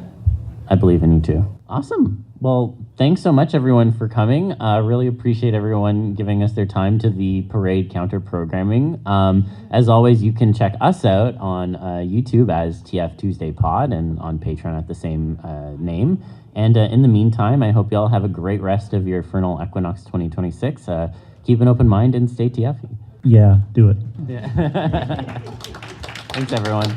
I believe in you too. Awesome. Well, thanks so much, everyone, for coming. Really appreciate everyone giving us their time to the parade counter programming. As always, you can check us out on YouTube as TFTuesday Pod and on Patreon at the same name. And in the meantime, I hope you all have a great rest of your Furnal Equinox 2026. Keep an open mind and stay TFy. Yeah, do it. Yeah. Thanks, everyone.